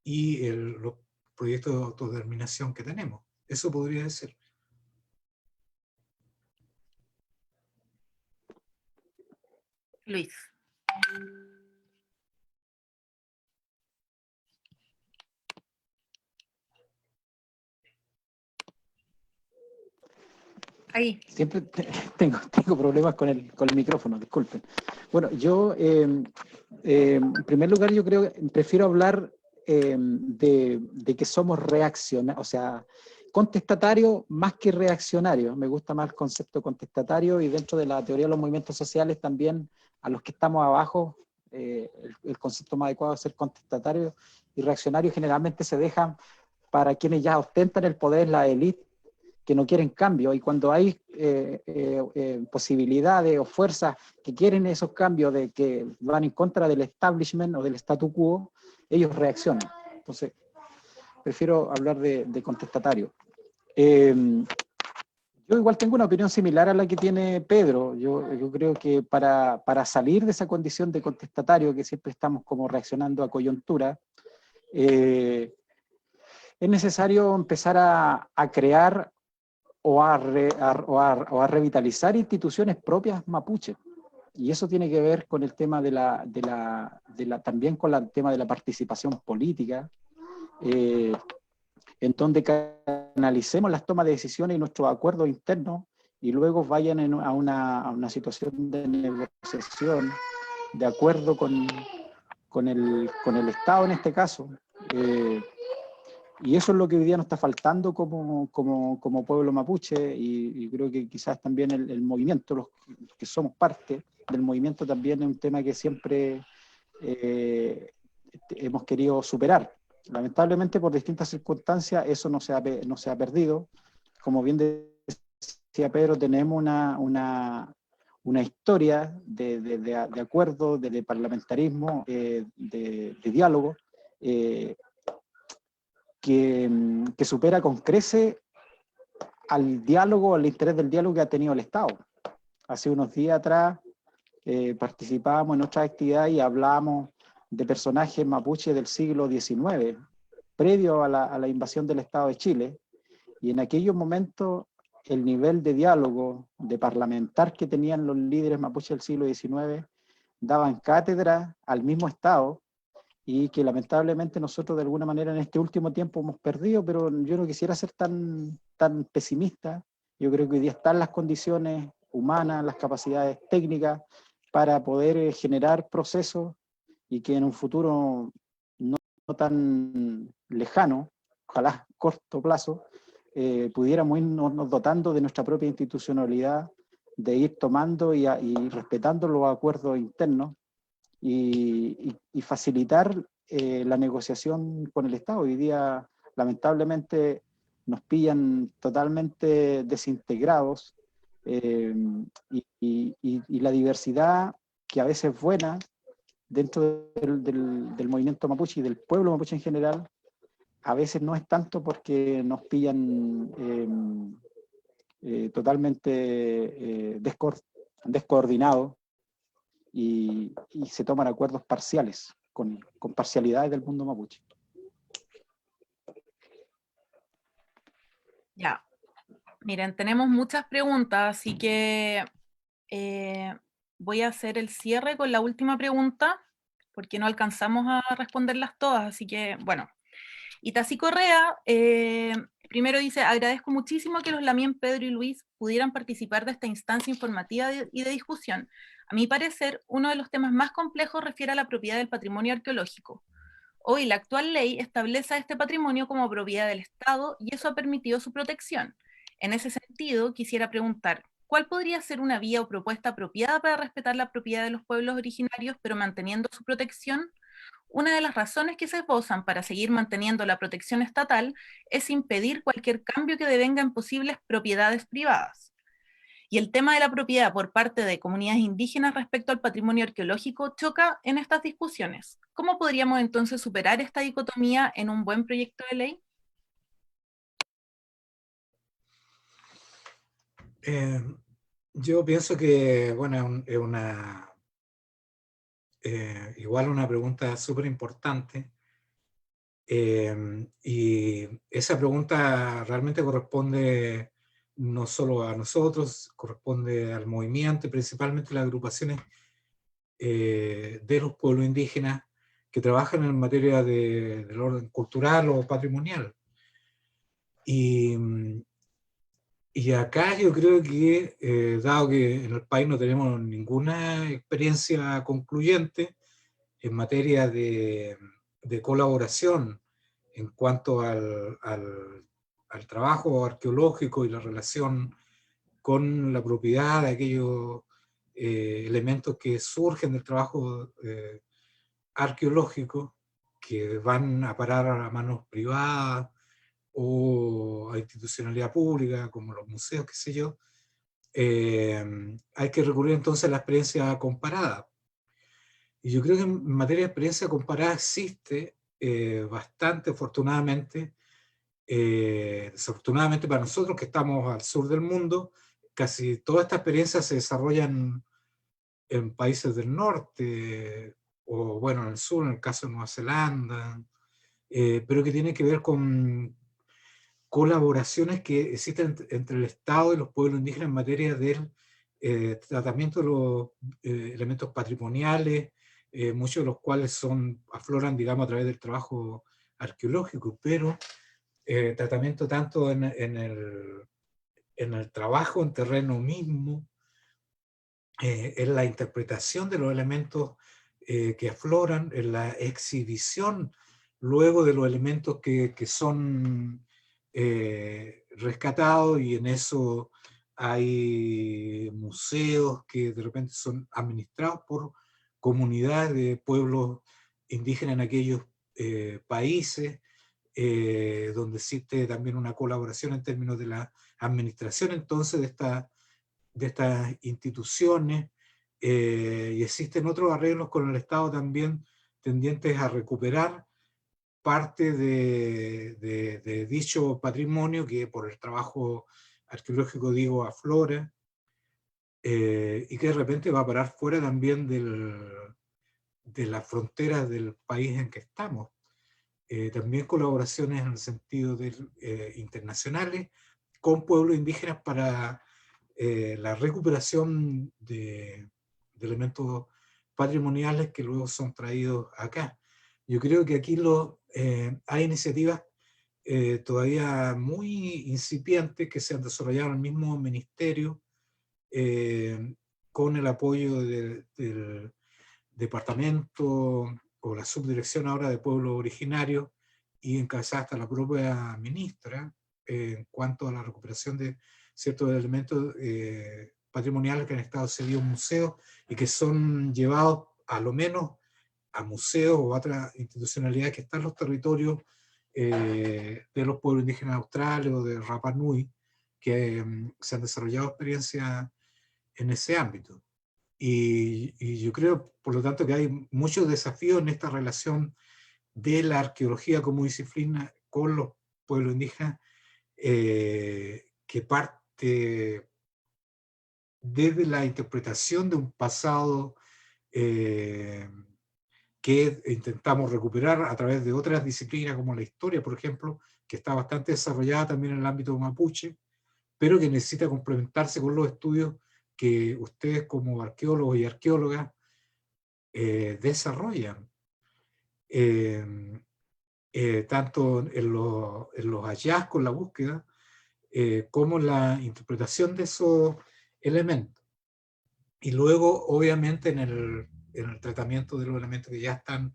y los proyectos de autodeterminación que tenemos. Eso podría ser. Luis. Ahí. Siempre tengo problemas con el micrófono, disculpen. Bueno, yo, en primer lugar, yo creo que prefiero hablar de que somos reaccionarios, o sea, contestatarios más que reaccionarios. Me gusta más el concepto contestatario, y dentro de la teoría de los movimientos sociales también, a los que estamos abajo, el concepto más adecuado es ser contestatario, y reaccionario generalmente se dejan para quienes ya ostentan el poder, la élite, que no quieren cambio, y cuando hay posibilidades o fuerzas que quieren esos cambios, de que van en contra del establishment o del statu quo, ellos reaccionan. Entonces, prefiero hablar de contestatario. Yo igual tengo una opinión similar a la que tiene Pedro. Yo creo que para salir de esa condición de contestatario, que siempre estamos como reaccionando a coyuntura, es necesario empezar a crear o a revitalizar instituciones propias mapuche. Y eso tiene que ver con el tema también con el tema de la participación política, en donde canalicemos las tomas de decisiones y nuestros acuerdos internos, y luego vayan a una situación de negociación, de acuerdo con el Estado en este caso. Y eso es lo que hoy día nos está faltando como pueblo mapuche, y creo que quizás también el movimiento, los que somos parte del movimiento, también es un tema que siempre hemos querido superar. Lamentablemente, por distintas circunstancias, eso no se ha perdido. Como bien decía Pedro, tenemos una historia de acuerdo, de parlamentarismo, de diálogo, que supera con crece al diálogo, al interés del diálogo que ha tenido el Estado. Hace unos días atrás participábamos en otra actividad y hablábamos de personajes mapuche del siglo XIX, previo a la invasión del Estado de Chile, y en aquellos momentos el nivel de diálogo, de parlamentar que tenían los líderes mapuche del siglo XIX, daban cátedra al mismo Estado, y que lamentablemente nosotros de alguna manera en este último tiempo hemos perdido, pero yo no quisiera ser tan pesimista. Yo creo que hoy día están las condiciones humanas, las capacidades técnicas para poder generar procesos, y que en un futuro no tan lejano, ojalá corto plazo, pudiéramos irnos dotando de nuestra propia institucionalidad, de ir tomando y respetando los acuerdos internos, y facilitar la negociación con el Estado. Hoy día, lamentablemente, nos pillan totalmente desintegrados, y la diversidad, que a veces es buena dentro del movimiento mapuche y del pueblo mapuche en general, a veces no es tanto, porque nos pillan totalmente descoordinados, y se toman acuerdos parciales, con parcialidades del mundo mapuche. Ya, miren, tenemos muchas preguntas, así que voy a hacer el cierre con la última pregunta, porque no alcanzamos a responderlas todas, así que, bueno. Itací Correa, primero dice: agradezco muchísimo que los Lamien, Pedro y Luis pudieran participar de esta instancia informativa y de discusión. A mi parecer, uno de los temas más complejos refiere a la propiedad del patrimonio arqueológico. Hoy la actual ley establece a este patrimonio como propiedad del Estado, y eso ha permitido su protección. En ese sentido, quisiera preguntar, ¿cuál podría ser una vía o propuesta apropiada para respetar la propiedad de los pueblos originarios, pero manteniendo su protección? Una de las razones que se esbozan para seguir manteniendo la protección estatal es impedir cualquier cambio que devenga en posibles propiedades privadas. Y el tema de la propiedad por parte de comunidades indígenas respecto al patrimonio arqueológico choca en estas discusiones. ¿Cómo podríamos entonces superar esta dicotomía en un buen proyecto de ley? Yo pienso que, bueno, igual una pregunta súper importante. Y esa pregunta realmente corresponde no solo a nosotros, corresponde al movimiento y principalmente a las agrupaciones de los pueblos indígenas que trabajan en materia del orden cultural o patrimonial. Y acá yo creo que, dado que en el país no tenemos ninguna experiencia concluyente en materia de colaboración en cuanto al trabajo arqueológico y la relación con la propiedad de aquellos elementos que surgen del trabajo arqueológico, que van a parar a manos privadas o a institucionalidad pública, como los museos, qué sé yo, hay que recurrir entonces a la experiencia comparada. Y yo creo que en materia de experiencia comparada existe bastante, afortunadamente. Desafortunadamente para nosotros que estamos al sur del mundo, casi toda esta experiencia se desarrolla en países del norte, o bueno, en el sur, en el caso de Nueva Zelanda, pero que tiene que ver con colaboraciones que existen entre el Estado y los pueblos indígenas en materia del tratamiento de los elementos patrimoniales, muchos de los cuales afloran, digamos, a través del trabajo arqueológico, pero tratamiento tanto en el trabajo en terreno mismo, en la interpretación de los elementos que afloran, en la exhibición luego de los elementos que son rescatados, y en eso hay museos que de repente son administrados por comunidades de pueblos indígenas en aquellos países, donde existe también una colaboración en términos de la administración entonces de estas instituciones, y existen otros arreglos con el Estado también tendientes a recuperar parte de dicho patrimonio que por el trabajo arqueológico, digo, aflora, y que de repente va a parar fuera también de las fronteras del país en que estamos. También colaboraciones en el sentido internacionales con pueblos indígenas para la recuperación de elementos patrimoniales que luego son traídos acá. Yo creo que aquí hay iniciativas todavía muy incipientes que se han desarrollado en el mismo ministerio, con el apoyo del departamento o la subdirección ahora de pueblos originarios, y encabezada hasta la propia ministra, en cuanto a la recuperación de ciertos elementos patrimoniales que han estado cedidos a museos y que son llevados a lo menos a museos o a otras institucionalidades que están en los territorios de los pueblos indígenas australes o de Rapa Nui, que se han desarrollado experiencias en ese ámbito. Y yo creo, por lo tanto, que hay muchos desafíos en esta relación de la arqueología como disciplina con los pueblos indígenas, que parte desde la interpretación de un pasado que intentamos recuperar a través de otras disciplinas como la historia, por ejemplo, que está bastante desarrollada también en el ámbito mapuche, pero que necesita complementarse con los estudios que ustedes como arqueólogos y arqueólogas desarrollan, tanto en los hallazgos, la búsqueda, como la interpretación de esos elementos. Y luego, obviamente, en el tratamiento de los elementos que ya están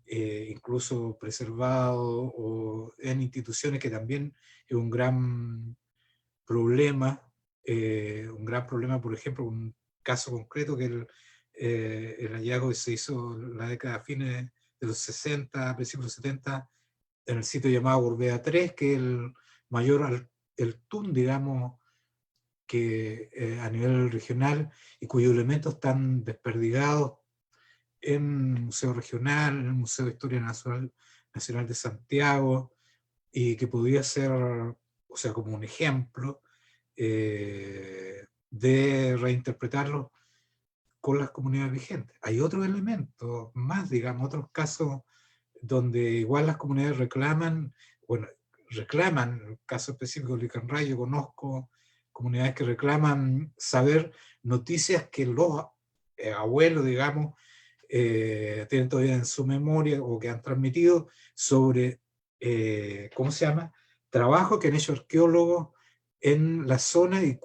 incluso preservados o en instituciones, que también es un gran problema, por ejemplo, un caso concreto que el hallazgo que se hizo en la década fines de los 60, principios de los 70, en el sitio llamado Gorbea 3, que es el mayor, el TUN, digamos, que a nivel regional, y cuyos elementos están desperdigados en el Museo Regional, en el Museo de Historia Nacional de Santiago, y que podría ser, o sea, como un ejemplo de reinterpretarlo con las comunidades vigentes. Hay otros elementos más, digamos, otros casos donde igual las comunidades reclaman, bueno, reclaman, en el caso específico de Licanray, yo conozco comunidades que reclaman saber noticias que los abuelos, digamos, tienen todavía en su memoria o que han transmitido sobre, ¿cómo se llama? Trabajo que han hecho arqueólogos en la zona y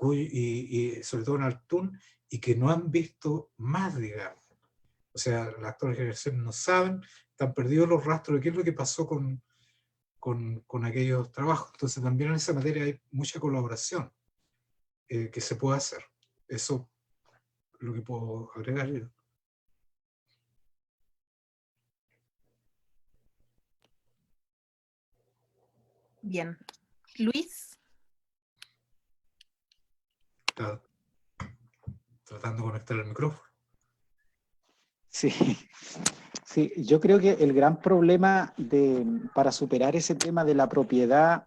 sobre todo en Altún, y que no han visto más, digamos. O sea, las actuales generaciones no saben, están perdidos los rastros de qué es lo que pasó con aquellos trabajos. Entonces también en esa materia hay mucha colaboración que se puede hacer. Eso es lo que puedo agregar yo. Bien. Luis. Está tratando de conectar el micrófono. Sí, sí, yo creo que el gran problema para superar ese tema de la propiedad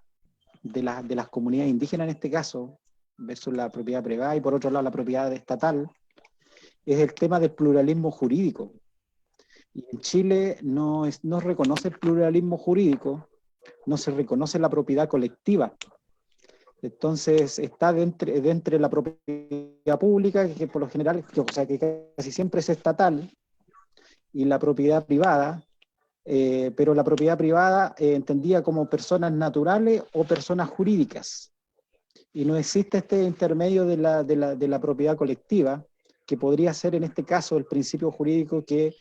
de las comunidades indígenas en este caso, versus la propiedad privada y por otro lado la propiedad estatal, es el tema del pluralismo jurídico. Y en Chile no reconoce el pluralismo jurídico, no se reconoce la propiedad colectiva. Entonces está dentro de la propiedad pública, que por lo general, o sea, que casi siempre es estatal, y la propiedad privada, pero la propiedad privada entendida como personas naturales o personas jurídicas. Y no existe este intermedio de la propiedad colectiva, que podría ser en este caso el principio jurídico que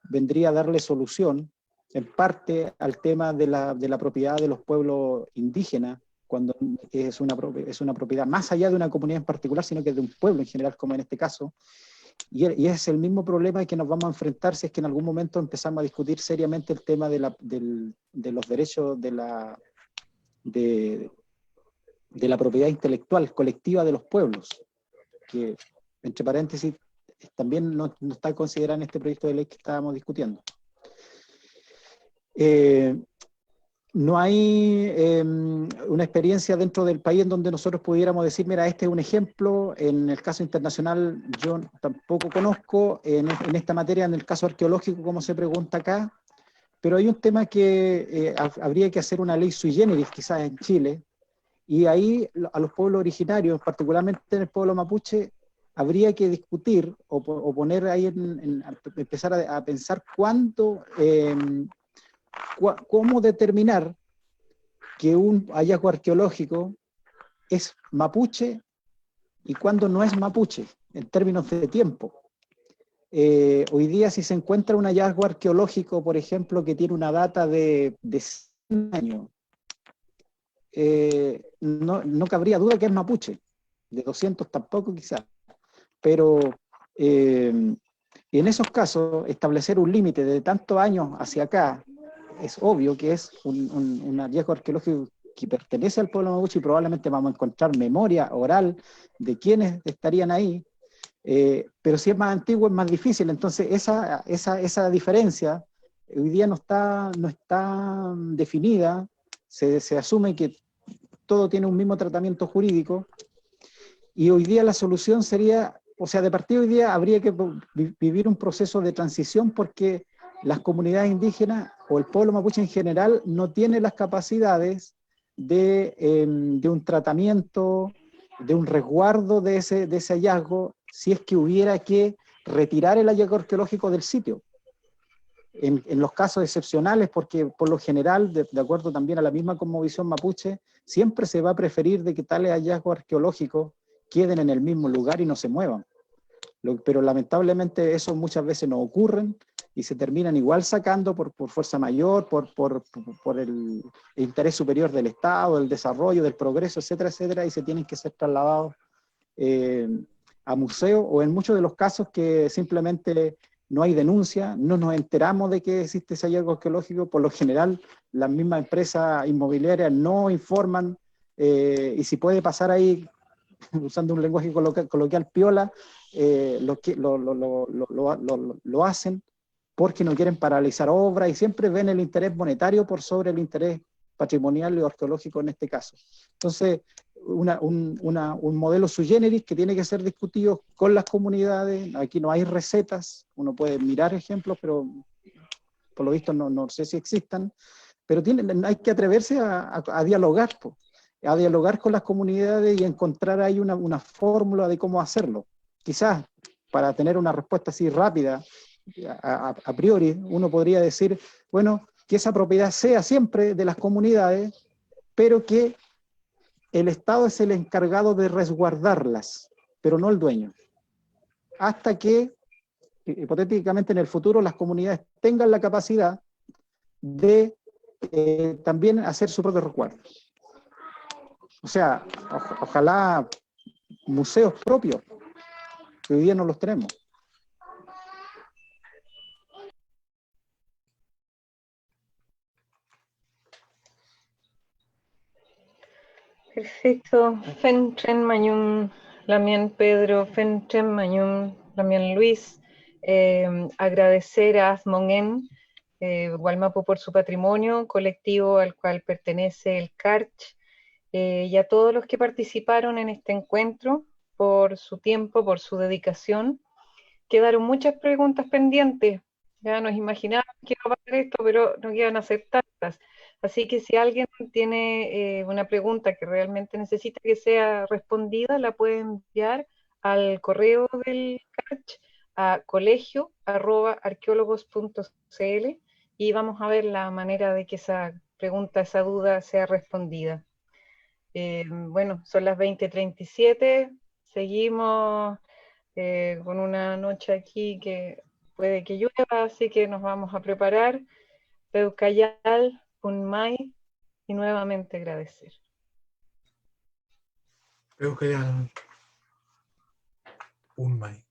vendría a darle solución en parte al tema de la propiedad de los pueblos indígenas, cuando es una propiedad más allá de una comunidad en particular, sino que de un pueblo en general, como en este caso. Y es el mismo problema que nos vamos a enfrentar si es que en algún momento empezamos a discutir seriamente el tema de los derechos de la propiedad intelectual colectiva de los pueblos, que, entre paréntesis, también no está considerada en este proyecto de ley que estábamos discutiendo. No hay una experiencia dentro del país en donde nosotros pudiéramos decir, mira, este es un ejemplo. En el caso internacional yo tampoco conozco, en esta materia, en el caso arqueológico, como se pregunta acá, pero hay un tema que habría que hacer una ley sui generis, quizás en Chile, y ahí a los pueblos originarios, particularmente en el pueblo mapuche, habría que discutir o poner ahí, empezar a pensar cuándo... ¿Cómo determinar que un hallazgo arqueológico es mapuche y cuándo no es mapuche, en términos de tiempo? Hoy día, si se encuentra un hallazgo arqueológico, por ejemplo, que tiene una data de 100 años, no cabría duda que es mapuche, de 200 tampoco quizás, pero en esos casos, establecer un límite de tantos años hacia acá, es obvio que es un hallazgo arqueológico que pertenece al pueblo mapuche y probablemente vamos a encontrar memoria oral de quienes estarían ahí, pero si es más antiguo es más difícil. Entonces esa diferencia hoy día no está definida, se asume que todo tiene un mismo tratamiento jurídico, y hoy día la solución sería, o sea, de partida hoy día habría que vivir un proceso de transición, porque las comunidades indígenas o el pueblo mapuche en general no tiene las capacidades de un tratamiento, de un resguardo de ese hallazgo, si es que hubiera que retirar el hallazgo arqueológico del sitio. En los casos excepcionales, porque por lo general, de acuerdo también a la misma cosmovisión mapuche, siempre se va a preferir de que tales hallazgos arqueológicos queden en el mismo lugar y no se muevan. Pero lamentablemente eso muchas veces no ocurren, y se terminan igual sacando por fuerza mayor, por el interés superior del Estado, del desarrollo, del progreso, etcétera, etcétera, y se tienen que ser trasladados a museos, o en muchos de los casos que simplemente no hay denuncia, no nos enteramos de que existe ese hallazgo arqueológico. Por lo general, las mismas empresas inmobiliarias no informan, y si puede pasar ahí, usando un lenguaje coloquial piola, lo hacen porque no quieren paralizar obras y siempre ven el interés monetario por sobre el interés patrimonial y arqueológico en este caso. Entonces, un modelo sui generis que tiene que ser discutido con las comunidades. Aquí no hay recetas, uno puede mirar ejemplos, pero por lo visto no sé si existan, pero hay que atreverse a dialogar, a dialogar con las comunidades y encontrar ahí una fórmula de cómo hacerlo. Quizás para tener una respuesta así rápida, a priori, uno podría decir, bueno, que esa propiedad sea siempre de las comunidades, pero que el Estado es el encargado de resguardarlas, pero no el dueño. Hasta que, hipotéticamente en el futuro, las comunidades tengan la capacidad de también hacer su propio resguardo. O sea, ojalá museos propios, que hoy día no los tenemos. Perfecto. Fen Tren Mayum, Lamien Pedro, Fen Tren Mayum, Lamien Luis. Agradecer a Azmongen, Gualmapu por su patrimonio colectivo al cual pertenece el CARCH, y a todos los que participaron en este encuentro por su tiempo, por su dedicación. Quedaron muchas preguntas pendientes. Ya nos imaginábamos que iba a pasar esto, pero no iban a ser tantas. Así que si alguien tiene una pregunta que realmente necesita que sea respondida, la puede enviar al correo del CARCH a colegio@arqueologos.cl y vamos a ver la manera de que esa pregunta, esa duda sea respondida. Bueno, son las 20:37, seguimos con una noche aquí que puede que llueva, así que nos vamos a preparar. Peucayal, Punmay, y nuevamente agradecer. Creo que ya un maíz.